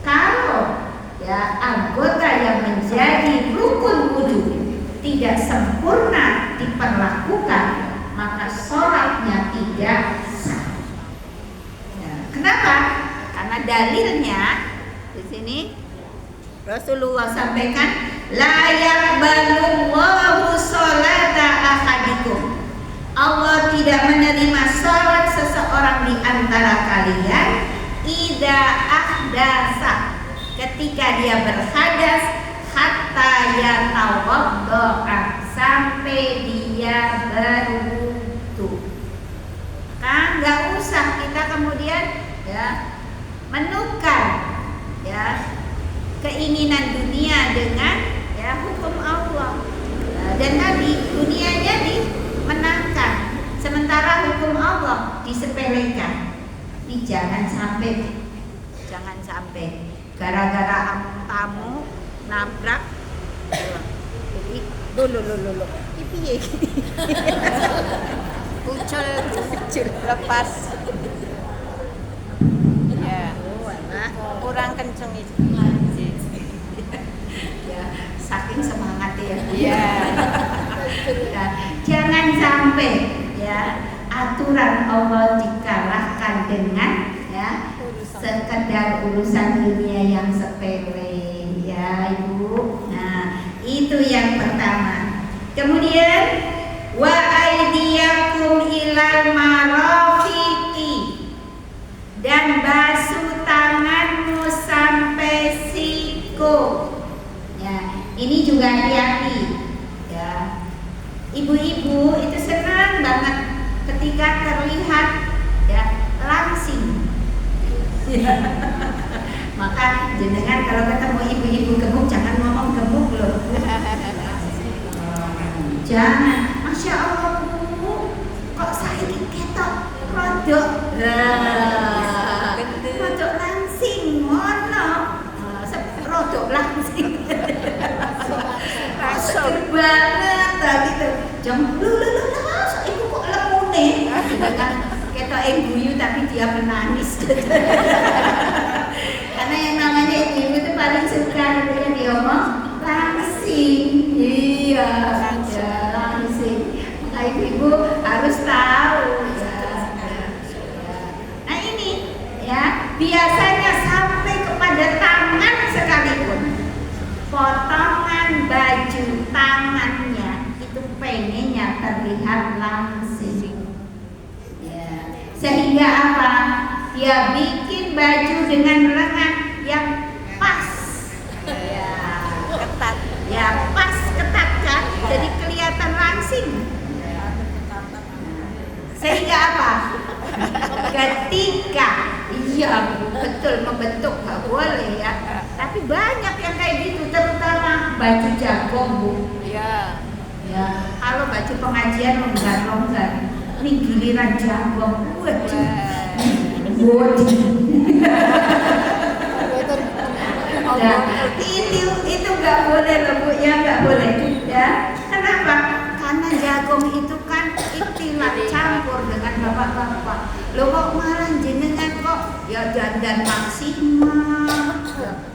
kalau ya anggota yang menjadi rukun wudu tidak sempurna diperlakukan, maka sholatnya tidak sah. Ya, kenapa? Karena dalilnya di sini Rasulullah sampaikan, la yaqbalullahu sholata ahadikum. Allah tidak menerima salat seseorang di antara kalian idza ahdasa, ketika dia berhadas, hatta yatawaddo'a, sampai dia berwudu. Kan nggak usah kita kemudian ya menukar ya keinginan dunia dengan ya hukum Allah. Dan tadi dunianya dimenangkan, sementara hukum Allah disepelekan. Ini jangan sampai Jangan sampai gara-gara tamu nabrak. Jadi dulu. Piye iki? Ucul lepas. Ya, kurang kenceng itu. Ya, saking semangat ya. Iya. Nah, jangan sampai ya aturan Allah dikalahkan dengan ya sekedar urusan dunia yang sepele ya Ibu. Nah, itu yang pertama. Kemudian wa aidiyakum ilal marafiqi, dan basuh tanganmu sampai siku. Ya, ini juga hati-hati ya. Ibu-ibu itu senang banget ketika terlihat ya langsing. Ya. Maka jenengan kalau ketemu ibu-ibu gemuk jangan ngomong gemuk loh. Jangan, Masya Allah Bu, kok saya ketok rodok, rodok langsing, ngono, rodok langsing, seger banget, gitu. Jangan lu, ibu kok lemune, ketok guyu tapi dia menangis. Karena yang namanya ibu itu paling suka yang diomong langsing, iya. Nah, ibu harus tahu ya. Nah ini ya biasanya sampai kepada tangan sekalipun, potongan baju tangannya itu pengennya terlihat langsing ya. Sehingga apa? Dia bikin baju dengan lengan yang pas ya, ketat ya, pas ketat kan, jadi kelihatan langsing. Sehingga apa? Ketika iya betul membentuk nggak boleh ya. Tapi banyak yang kayak gitu, terutama baju jago Bu. Iya. Ya, kalau baju pengajian longgar. Ini giliran jago. Waduh. Body. Ya, itu nggak boleh loh Bu ya, nggak boleh ya. Kenapa? Karena jagung itu kan ikhtilat campur dengan bapak-bapak. Lo kok malah jenengan kok ya dandan maksimal,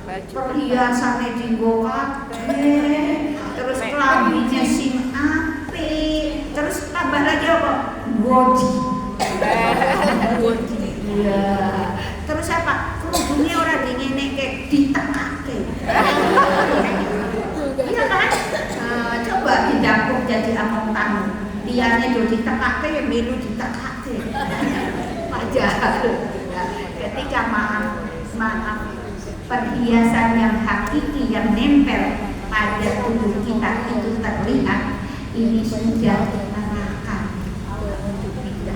perhiasannya digo kabeh, terus kelambinya sing apik, terus tambah lagi apa? Body. Iya. Terus apa? Kerudungnya orang dingene kayak ditekake. Iya kan? Coba didapuk jadi among tamu. Dianya do ditekake ya melu ditekake. Padahal ya, ketika maaf perhiasan yang hakiki yang nempel pada tubuh kita itu terlihat, ini sudah neraka untuk kita.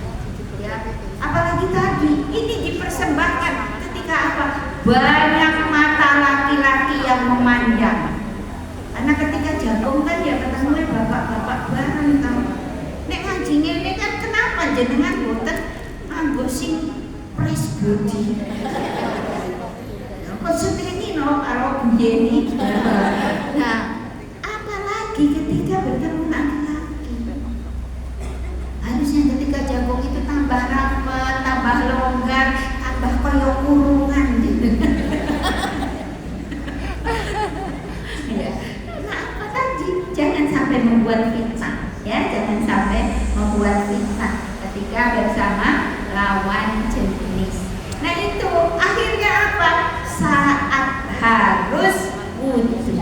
Ya, apalagi tadi ini dipersembahkan ketika apa? Banyak mata laki-laki yang memandang. Karena ketika jagung kan ya ketemu bapak-bapak bareng tau. Nek ngaji ngene kan kenapa jenengan boten nganggo sing press body. Kok seteni no karo biyen. Nah, apalagi ketika bertemu laki-laki. Harusnya ketika jagung itu tambah rapat, tambah longgar, tambah koyo kurungan gitu. Ya. Nah, apa tadi? Jangan sampai membuat fitnah, ya, jangan sampai membuat fitnah ketika bersama lawan jenis. Nah itu akhirnya apa? Saat harus wudhu,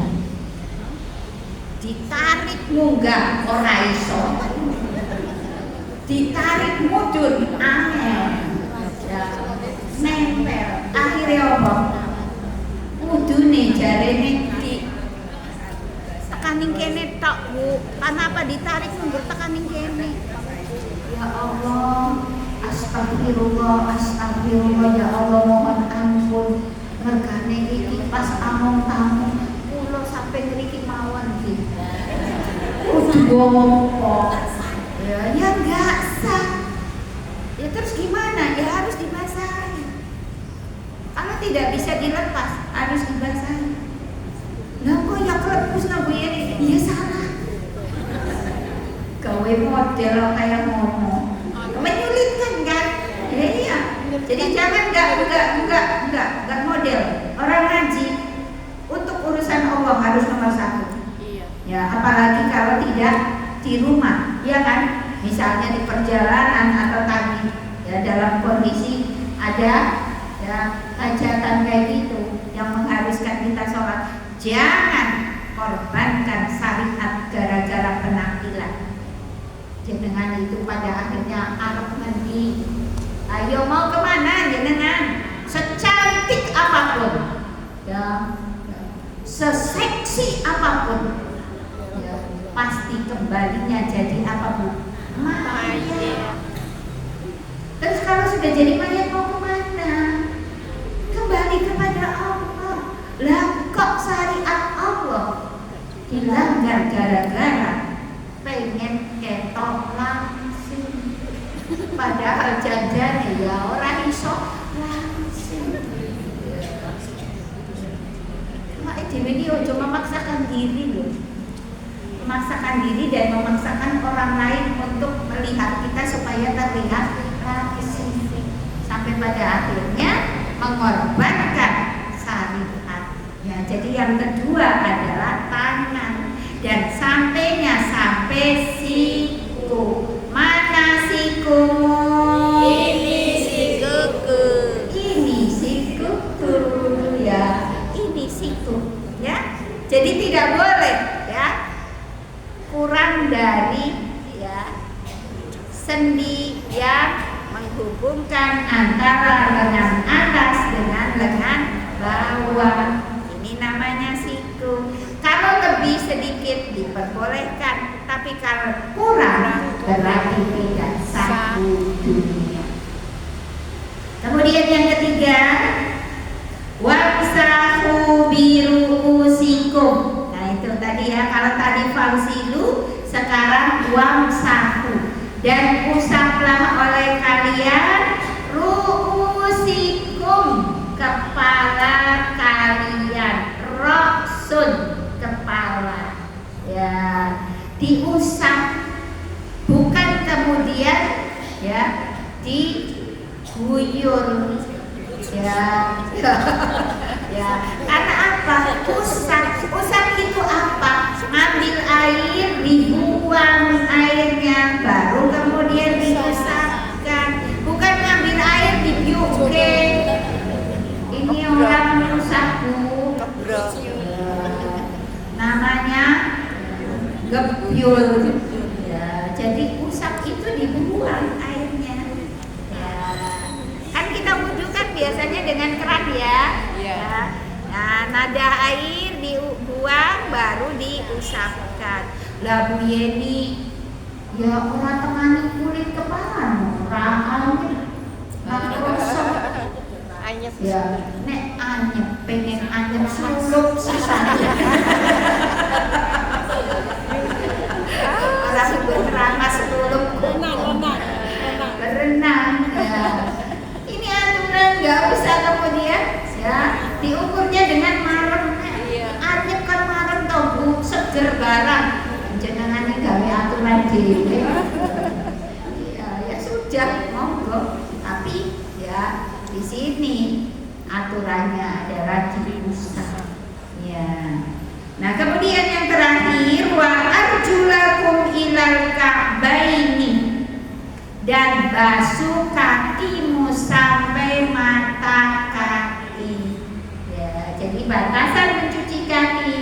ditarik munggah ora iso, ditarik mudun angel, ya, nempel. Akhirnya apa? Wudune jarene di tekaning kene tok Bu. Kenapa ditarik mundur tekaning kene? Ya Allah, astagfirullah ya Allah, mohon ampun. Mergane iki pas among tamu kula sampai ngriki mawon iki. Gopo. Ya enggak sah. Ya terus gimana? Ya harus dibasahi. Kalau tidak bisa dilepas, harus dibasahi. Nah kok ya kelepus nah Bu Yeni? Iya salah. Gawe model kayak ngomong, menyulitkan kan? Ya, iya. Jadi jangan enggak model. Orang ngaji untuk urusan Allah harus nomor satu. Iya. Ya, apalagi kalau tidak di rumah, ya kan? Misalnya di perjalanan atau tadi ya dalam kondisi ada ya hajatan kayak gitu yang mengharuskan kita sholat, jangan korbankan syariat gara-gara penampilan. Jenengan itu pada akhirnya arep ngendi? Ayo mau kemana jenengan? Secantik apapun, ya, seseksi apapun, ya, pasti kembalinya jadi apa Bu? Mayat. Terus kalau sudah jadi mayat mau kemana? Kembali kepada Allah. Lah kok syariat Allah dilanggar gara-gara pengen ketok langsung, padahal janjane ya orang iso langsung. Mak dhewe iki ojo memaksakan diri loh. Memaksakan diri dan memaksakan orang lain untuk melihat kita supaya terlihat langsung, sampai pada akhirnya mengorbankan syariat. Ya, jadi yang kedua adalah tangan, dan sampainya sampai siku. Mana sikumu? Ini sikuku. Ini sikuku ya. Ini siku ya. Jadi tidak boleh ya kurang dari ya sendi yang menghubungkan antara lengan atas dengan lengan bawah. Ini namanya siku. Kalau lebih sedikit diperbolehkan, tapi kalau kurang berarti tidak satu dunia. Kemudian yang ketiga, wamsahu biruusikum. Nah itu tadi ya, kalau tadi fausilu, sekarang wamsahu, dan usaplah oleh kalian ruusikum, kepala kalian, roksun, kepala ya, diusap, bukan kemudian ya diguyur ya. Ya, karena apa? Usap itu apa? Ngambil air, dibuang airnya, baru kemudian diusapkan. Bukan ngambil air dibiuke. Ini orang usapku. Namanya gebyul. Ya, jadi usap itu dibuang airnya. Ya. Kan kita wudhu kan biasanya dengan keran ya. Ya. Nah, nada air dibuang baru diusapkan. Lah Bu Yeni, ya orang temani kulit kepala, orang Anyep. ya, nek anyep, pengen anyep sulup sisanya. Orang berangas sulup berenang ya. Ini aturan, nggak usah kemudian ya diukurnya dengan marem. Anyep kan marem tau Bu, seger barang. Jenengan iki gawe aturan dhewe. Ya sudah, monggo. Tapi ya di sini aturannya adalah diusap. Ya. Nah, kemudian yang terakhir, wa arjulakum ilal ka'baini, dan basuh kakimu sampai mata kaki. Ya, jadi batasan mencuci kaki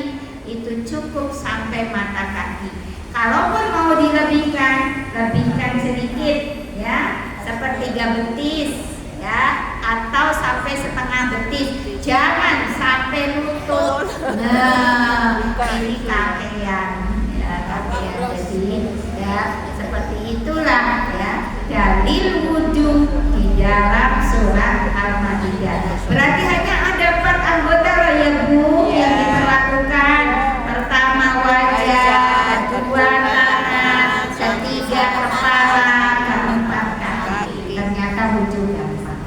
itu cukup sampai mata kaki. Kalaupun mau dilebihkan, lebihkan sedikit ya, sepertiga betis ya, atau sampai setengah betis. Jangan sampai lutut. Nah, ini kakean ya, kakean. Jadi ya seperti itulah ya dalil wudhu di dalam surat Al-Maidah. Berarti hanya ada 4 anggota loh ya Bu yang diperlakukan. Pertama wajah, kedua tangan, ketiga kepala, keempat kaki. Ternyata wudhu gampang.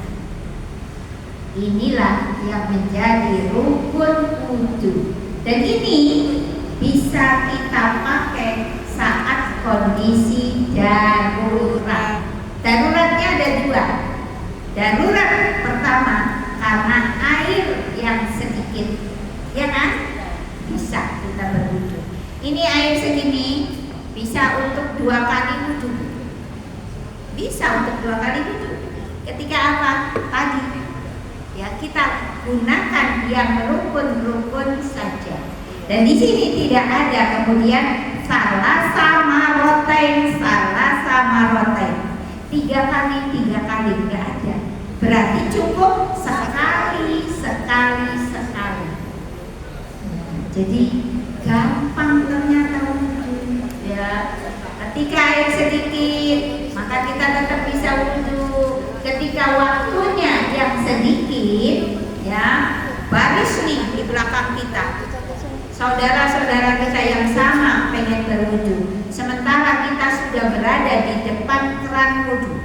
Inilah yang menjadi rukun wudhu. Dan ini bisa kita pakai saat kondisi darurat. Daruratnya ada dua. Darurat pertama karena air yang sedikit, ya kan? Bisa kita berwudhu. Ini air segini bisa untuk 2 kali wudhu. Bisa untuk 2 kali wudhu. Ketika apa? Tadi. Ya, kita gunakan yang rukun-rukun saja. Dan di sini tidak ada kemudian salah sama rotain. 3 kali enggak ada. Berarti cukup sekali. Jadi gampang ternyata wudhu. Ya, ketika air sedikit, maka kita tetap bisa wudhu. Ketika waktunya yang sedikit, ya, baris nih di belakang kita. Saudara-saudara kita yang sama pengen berwudhu, sementara kita sudah berada di depan keran wudhu.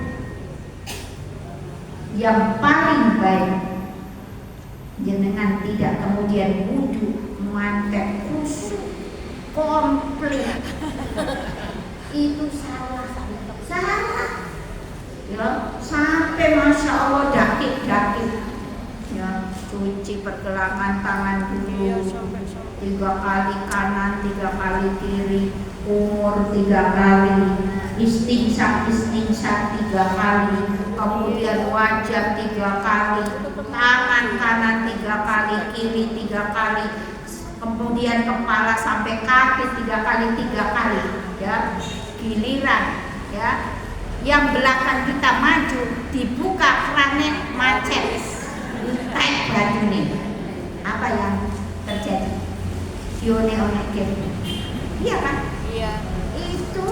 Yang paling baik, jenengan tidak kemudian wudhu mantep khusyuk komplit. Itu salah. Ya, sampai masya Allah dakik. Ya, cuci pergelangan tangan dulu 3 kali kanan, 3 kali kiri, umur 3 kali, istinsyak 3 kali, kemudian wajah 3 kali, tangan kanan 3 kali, kiri 3 kali, kemudian kepala sampai kaki 3 kali, ya, giliran, ya, yang belakang kita maju, dibuka kerannya macet, tek baju nih, apa yang terjadi? Iya kan? Iya. Itu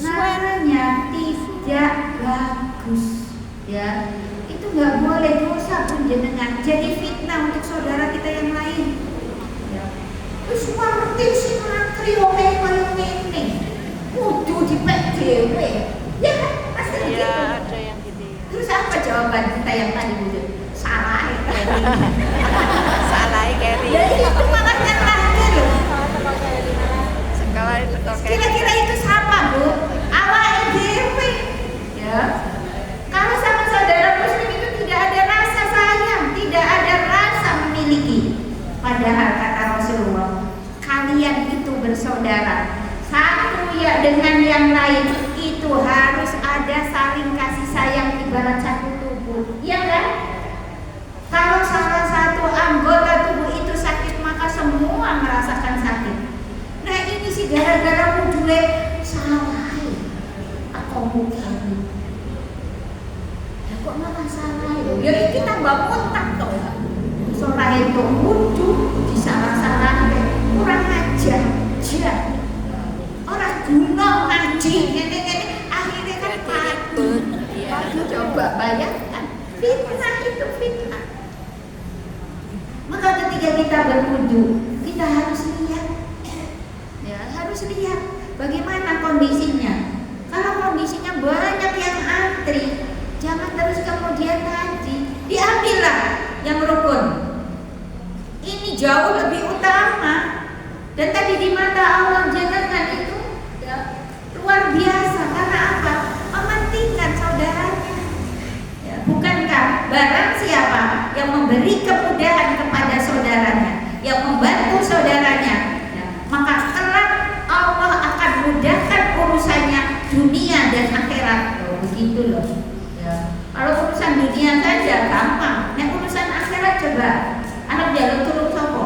namanya tidak bagus, ya. Itu nggak boleh, dosa pun jenengan, jadi fitnah untuk saudara kita yang lain. Ya. Terus ngerti sih ngantri oke koyo ngene. Kudu dipek dhewe. Ya kan? Pasti begitu. Iya, ada yang gitu. Terus apa jawaban kita yang tadi dulu? Salah ya. Salah Kerry. Ya itu makanya lagi loh. Sekali itu Kerry. Kira-kira itu siapa, Bu? Awake dhewe. Ya. Kalau sama saudara muslim itu tidak ada rasa sayang, tidak ada rasa memiliki. Padahal kata Rasulullah, kalian itu bersaudara. Satu ya dengan yang lain itu harus ada saling kasih sayang ibarat satu tubuh. Iya kan? Kalau salah satu anggota tubuh itu sakit, maka semua merasakan sakit. Nah ini sih gara-gara wudhu salah atau bukan? Ya kok malah salah? Ya kita mbak kontak toh. Soalnya itu wudhu disalah-salah, kurang ajar. Orang guna ngaji, gini akhirnya kan padu. Coba bayangkan, fitnah itu fitnah. Maka ketika kita berwudhu, kita harus lihat, ya harus lihat bagaimana kondisinya. Kalau kondisinya banyak yang antri, jangan terus kemudian tadi diambillah yang rukun. Ini jauh lebih utama. Dan tadi di mata Allah jenengan itu ya, luar biasa karena apa? Mementingkan saudaranya. Ya, bukankah barang siapa yang memberi kemudahan kepada saudaranya, yang membantu saudaranya, ya, maka kelak Allah akan mudahkan urusannya dunia dan akhirat. Oh, begitu loh. Ya. Kalau urusan dunia saja gampang, nah urusan akhirat coba anak jalur turun sopo.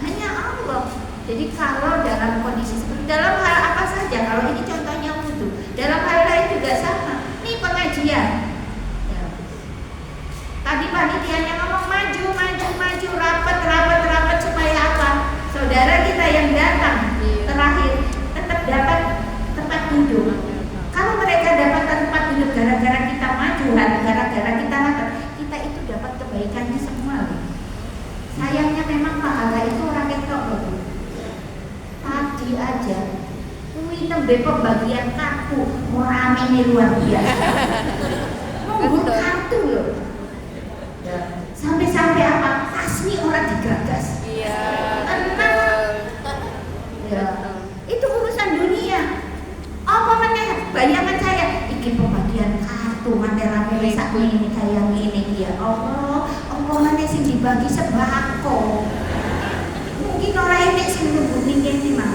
Hanya Allah. Jadi kalau dalam kondisi seperti dalam hal apa saja, kalau ini contohnya wudhu, dalam hal lain juga sama. Ini pengajian. Ya. Tadi panitianya ngomong maju, rapat supaya apa? Saudara kita yang datang terakhir tetap dapat tempat duduk. Kalau mereka dapat tempat duduk gara-gara kita maju, gara-gara kita rapat, kita itu dapat kebaikannya semua. Sayangnya memang pahala itu orang ketok loh. Tadi aja kuwi nembe pembagian kartu rame luar biasa. Nunggu kartu loh. ya Allah, omongannya sing dibagi sembako. Mungkin orang ini sing nungguin ini mah.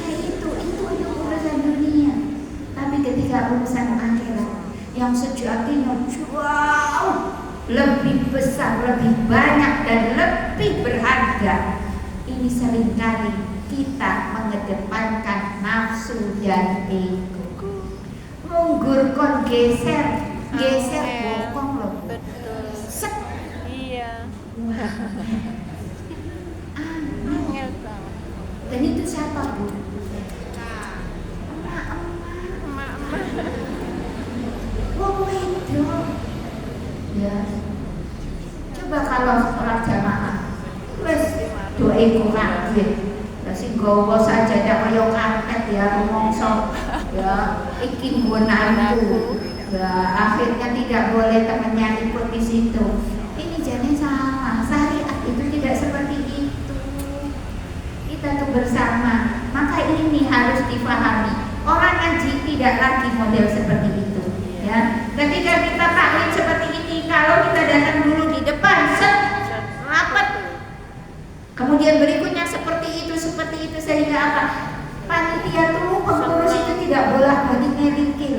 Ya itu untuk urusan dunia. Tapi ketika urusan akhirat yang sejatinya jauh lebih besar, lebih banyak dan lebih berharga, ini seringkali kita mengedepankan nafsu dan ego. Munggur kon geser bokong loh. Betul. Set. Iya. Angel. Dan itu siapa Bu? Emak-emak. Wong wedok. Ya. Coba kalau orang jamaah, wes doa Quran sing gowo saja dak kaya karpet ya rumongso ya iki nggonanku ya akhirnya tidak boleh temannya ikut di situ. Ini jangan salah, syariat itu tidak seperti itu. Kita tuh bersama, maka ini harus dipahami. Orang ngaji tidak lagi model seperti itu ya. Ketika kita taklim seperti ini, kalau kita datang dulu di depan rapat, kemudian berikutnya seperti itu sehingga apa? Panitia tuh pengurus itu tidak boleh balik ngelingkil.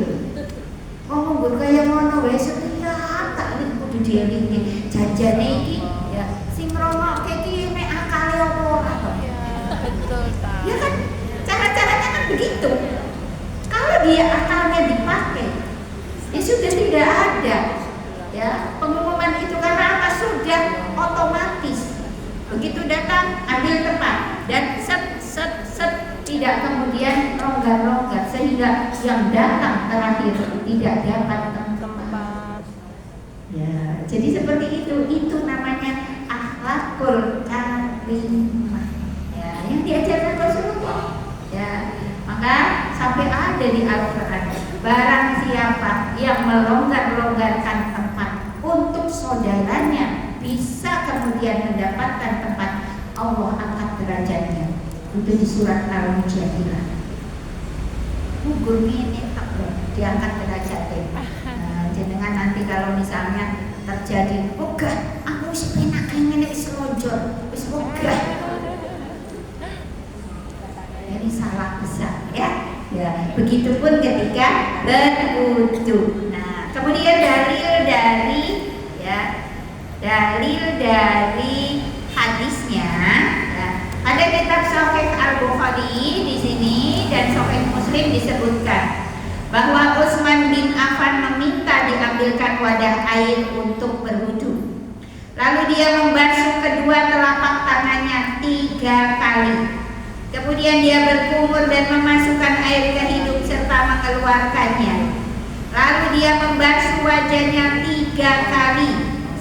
Ngomong kaya ngono wae setiap taklim kudu dielingi. Janjane iki ya sing ngrungokke iki nek akale apa ora to. Betul, Kak. Ya kan cara-caranya kan begitu. Kalau dia akalnya dipakai, ya sudah tidak ada ya pengumuman itu karena apa? Sudah otomatis. Begitu datang ambil tempat dan set tidak kemudian longgar sehingga yang datang terakhir tidak dapat tempat. Ya, jadi seperti itu namanya akhlakul karimah. Ya, yang diajarkan Rasulullah. Ya, maka sampai ada di Al-Quran, barang siapa yang melonggarkan tempat untuk saudaranya bisa kemudian mendapatkan tempat, Allah angkat derajatnya. Itu di surat Al-Mujadilah. Gugur ini tak diangkat derajatnya. Nah, jenengan nanti kalau misalnya terjadi, ogah, aku sepenak pengen wis selonjor, wis ogah. Ini salah besar ya. Ya, begitupun ketika berwudu. Nah, kemudian dalil dari hadisnya ya. Ada kitab Sahih Al-Bukhari di sini dan Sahih Muslim disebutkan bahwa Utsman bin Affan meminta diambilkan wadah air untuk berwudu. Lalu dia membasuh kedua telapak tangannya 3 kali. Kemudian dia berkumur dan memasukkan air ke hidung serta mengeluarkannya. Lalu dia membasuh wajahnya 3 kali.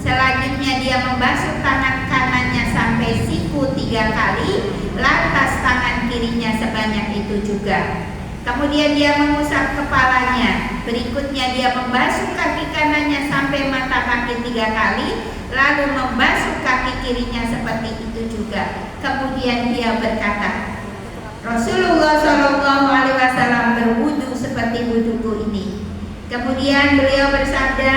Selanjutnya dia membasuh tangan kanannya sampai siku 3 kali, lantas tangan kirinya sebanyak itu juga. Kemudian dia mengusap kepalanya. Berikutnya dia membasuh kaki kanannya sampai mata kaki 3 kali, lalu membasuh kaki kirinya seperti itu juga. Kemudian dia berkata, Rasulullah SAW berwudu seperti wuduku ini. Kemudian beliau bersabda,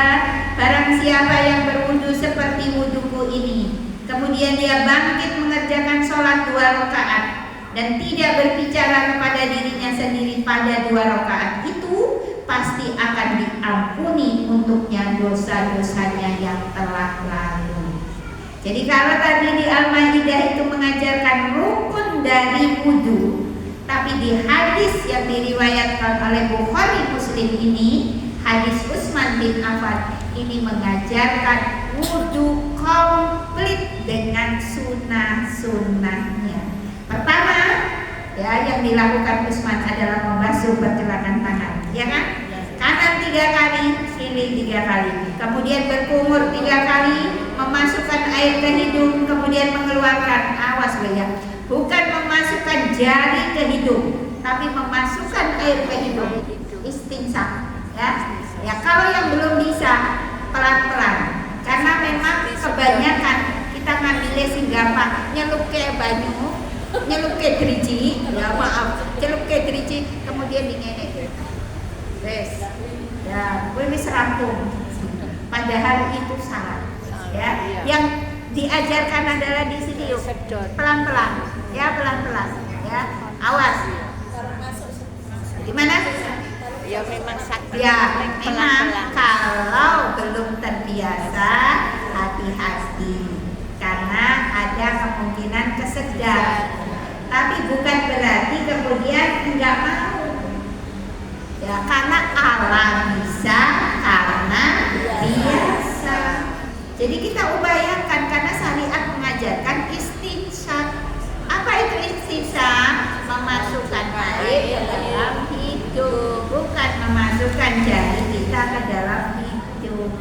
barang siapa yang berwudu seperti wuduku ini, kemudian dia bangkit mengerjakan sholat 2 rakaat dan tidak berbicara kepada dirinya sendiri pada 2 rakaat itu, pasti akan diampuni untuknya dosa-dosanya yang telah lalu. Jadi kalau tadi di Al-Maidah itu mengajarkan rukun dari wudu, tapi di hadis yang diriwayatkan oleh Bukhari Muslim ini, hadis Utsman bin Affan ini mengajarkan wudu komplit dengan sunnah-sunnahnya. Pertama, ya yang dilakukan Utsman adalah membasuh pergelangan tangan, ya kan? Kanan 3 kali, kiri 3 kali. Kemudian berkumur 3 kali, memasukkan air ke hidung, kemudian mengeluarkan. Awas loh ya, bukan memasukkan jari ke hidung, tapi memasukkan air ke hidung. Istinsaq, ya. Ya kalau yang belum bisa pelan-pelan, karena memang kebanyakan kita ngambilnya sing gampang, nyelup ke banyu, nyelup ke driji, ya maaf, nyelup ke driji, kemudian dingene. Wes, ya, wis rampung. padahal itu salah. Ya, Iya. yang diajarkan adalah di sini yuk, Sedot. pelan-pelan, ya pelan-pelan, ya awas. Gimana? Ya memang sakit. Ya, memang Pelan-pelan. kalau belum terbiasa hati-hati karena ada kemungkinan kesedar. Tapi bukan berarti kemudian enggak mau. Ya, karena alam bisa, karena biasa. Jadi kita upayakan karena syariat mengajarkan istinsak. Apa itu istinsak? Memasukkan air ke dalam hidung, bukan memasukkan jari kita ke dalam hidung.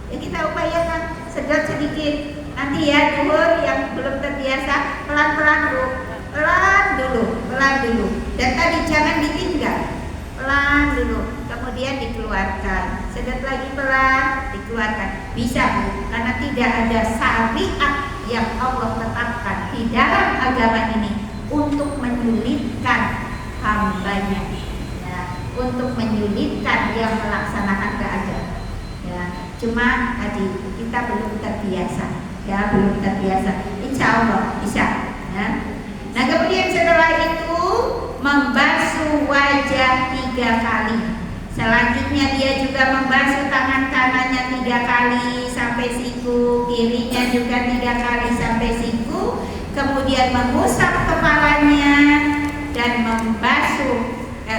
Ya kita upayakan sedot sedikit. Nanti ya duhur yang belum terbiasa pelan-pelan Bu. Pelan dulu. Dan tadi jangan ditinggal. Pelan dulu, kemudian dikeluarkan. Sedot lagi pelan, dikeluarkan. Bisa Bu, karena tidak ada syariat yang Allah tetapkan di dalam agama ini untuk menyulitkan hambanya, ya, untuk menyulitkan yang melaksanakan keadaan. Ya, cuma tadi kita belum terbiasa, ya belum terbiasa. Insya Allah bisa. Ya. Nah kemudian setelah itu membasuh wajah 3 kali. Selanjutnya dia juga membasuh tangan kanannya 3 kali sampai siku, kirinya juga 3 kali sampai siku. Kemudian mengusap kepalanya dan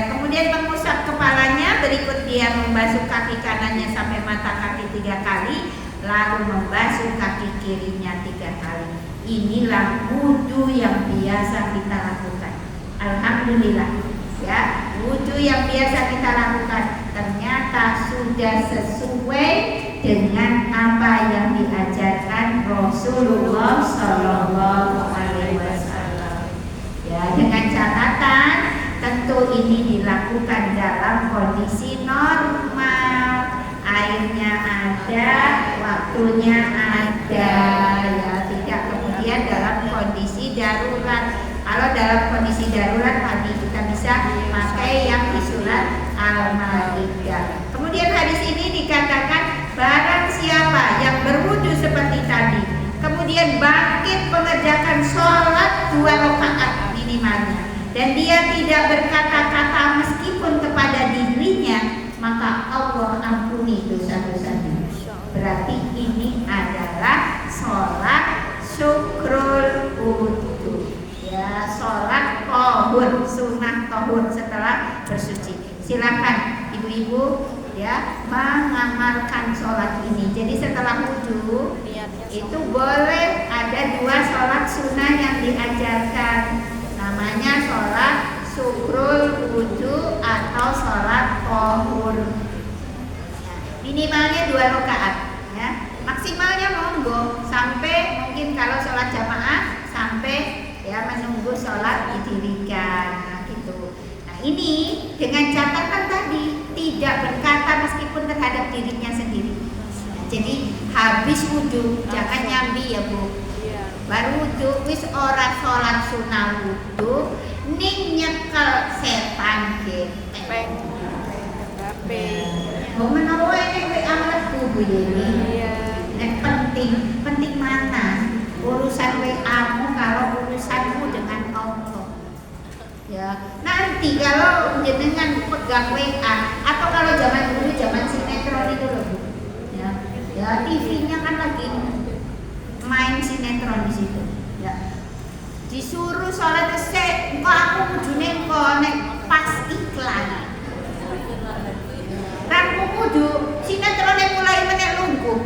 kemudian mengusap kepalanya. Berikut dia membasuh kaki kanannya sampai mata kaki 3 kali, lalu membasuh kaki kirinya 3 kali. Inilah wudhu yang biasa kita lakukan. Alhamdulillah, ya, wudhu yang biasa kita lakukan ternyata sudah sesuai dengan apa yang diajarkan Rasulullah Shallallahu Alaihi Wasallam. Ya, dengan catatan tentu ini dilakukan dalam kondisi normal, airnya ada, waktunya ada, ya tidak kemudian dalam kondisi darurat. Kalau dalam kondisi darurat tadi kita bisa pakai yang di surat Al-Maidah. Kemudian hadis ini dikatakan barang siapa yang berwudu seperti tadi, kemudian bangkit mengerjakan sholat 2 rakaat minimalnya, dan dia tidak berkata-kata meskipun kepada dirinya, maka Allah ampuni dosa-dosanya. Berarti ini adalah sholat syukrul wudu, ya, sholat tohur, sunnah tohur setelah bersuci. Silakan ibu-ibu ya mengamalkan sholat ini. Jadi setelah wudu itu boleh ada 2 sholat sunnah yang diajarkan, namanya sholat syukrul wudu atau sholat tohur. Minimalnya 2 rakaat, ya. Maksimalnya monggo sampai mungkin kalau sholat jamaah sampai ya menunggu sholat didirikan, nah, gitu. Nah ini dengan catatan tadi tidak berkata meskipun terhadap dirinya sendiri. Nah, jadi habis wudhu jangan nyambi ya Bu. Baru wudhu wis ora sholat sunah wudhu ning nyekel setan gepeng. Mau menawa ini amat Bu ini. Nek penting mana urusan WA-mu kalau urusanmu dengan Allah. Ya, nanti kalau jenengan pegang WA atau kalau zaman dulu zaman sinetron itu loh Bu. Ya, TV-nya kan lagi main sinetron di situ. Ya. Disuruh sholat sek, kok aku kudune nek pas iklan. Rangku kudu sinetronnya mulai menek lungguh.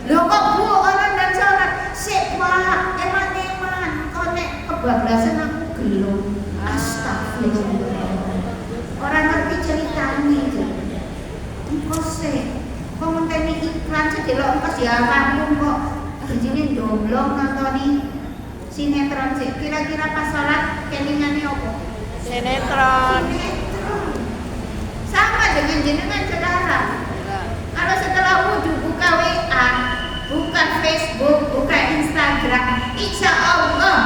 Loh kok Bu orang dan sholat sek wah eman konek kebablasan aku gelo. Astagfirullah. Orang ngerti ceritanya itu. Engkau sek, kok ngenteni iklan sedelok engkau siapamu kok begini domblong nonton sinetron sih. Kira-kira pas sholat kelingannya apa? Sinetron. Sama dengan jenengan sekarang. Kalau setelah wudhu buka WA, buka Facebook, buka Instagram, insya Allah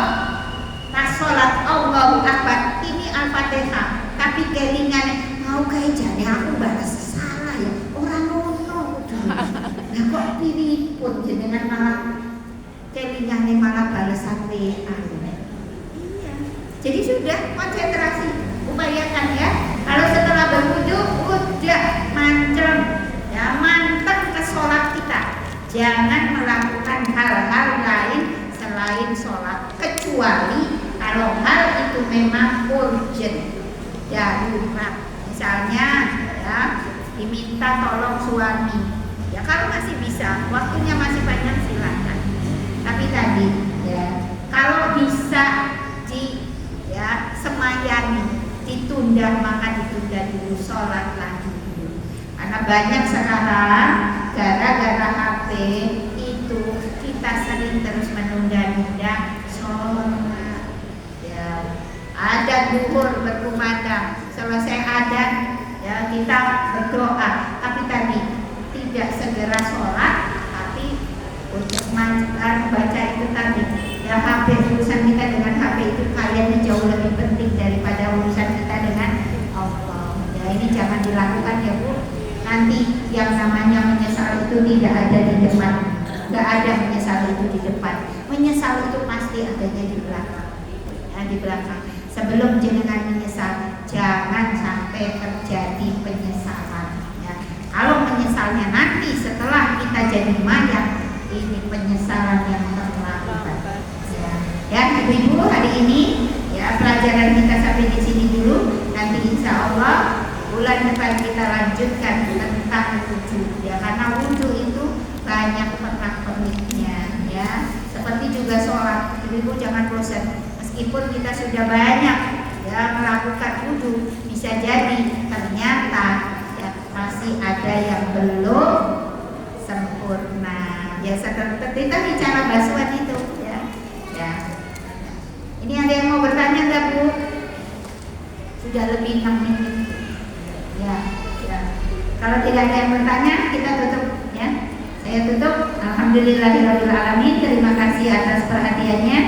pas sholat Allahu Akbar ini Al-Fatihah, tapi kelingan mau kayak jadi aku balas salah ya orang ngono. piripun jenengan malah kelingane malah balesan WA. Iya. Jadi sudah konsentrasi, upayakan ya. Kalau setelah berwudu udah mancem, ya mantap ke sholat kita. Jangan melakukan hal-hal lain selain sholat, kecuali kalau hal itu memang urgent, darurat. Misalnya ya diminta tolong suami. Ya kalau masih bisa, waktunya masih banyak silakan. Tapi tadi ya kalau bisa semayani, ditunda maka ditunda dulu, sholat lagi dulu. Karena banyak sekarang gara-gara HP itu kita sering terus menunda-nunda sholat. Ya ada duhur berkumandang, selesai adan ya kita berdoa. Tapi tadi tidak segera sholat, tapi untuk baca itu tadi ya HP, urusan kita dengan HP itu kayaknya jauh lebih penting daripada urusan kita dengan Allah. Ya ini jangan dilakukan ya Bu. Nanti yang namanya menyesal itu tidak ada di depan, nggak ada menyesal itu di depan. Menyesal itu pasti adanya di belakang. Ya di belakang. Sebelum jenengan menyesal, jangan sampai terjadi penyesalan. Ya. Kalau menyesalnya nanti setelah kita jadi mayat, ini penyesalan yang terlalu. Ya, Ibu-ibu, hari ini ya pelajaran kita sampai di sini dulu. Nanti insya Allah bulan depan kita lanjutkan tentang wudu. Ya, karena wudu itu banyak pernak-perniknya. Ya, seperti juga sholat. Ibu-ibu jangan bosan. Meskipun kita sudah banyak ya melakukan wudu, bisa jadi ternyata ya masih ada yang belum sempurna. Ya, seperti tadi cara basuhan itu. Ya. Ini ada yang mau bertanya nggak Bu? Sudah lebih 6 menit. Ya. Kalau tidak ada yang bertanya, kita tutup ya. Saya tutup. Alhamdulillahirabbil alamin. Terima kasih atas perhatiannya.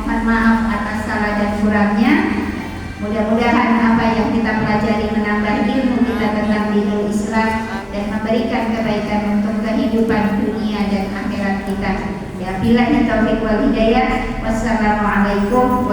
Mohon maaf atas salah dan kurangnya. Mudah-mudahan apa yang kita pelajari menambah ilmu kita tentang dinul Islam dan memberikan kebaikan untuk kehidupan dunia dan akhirat kita. Ya, billahi taufiq wal hidayah. Wassalamualaikum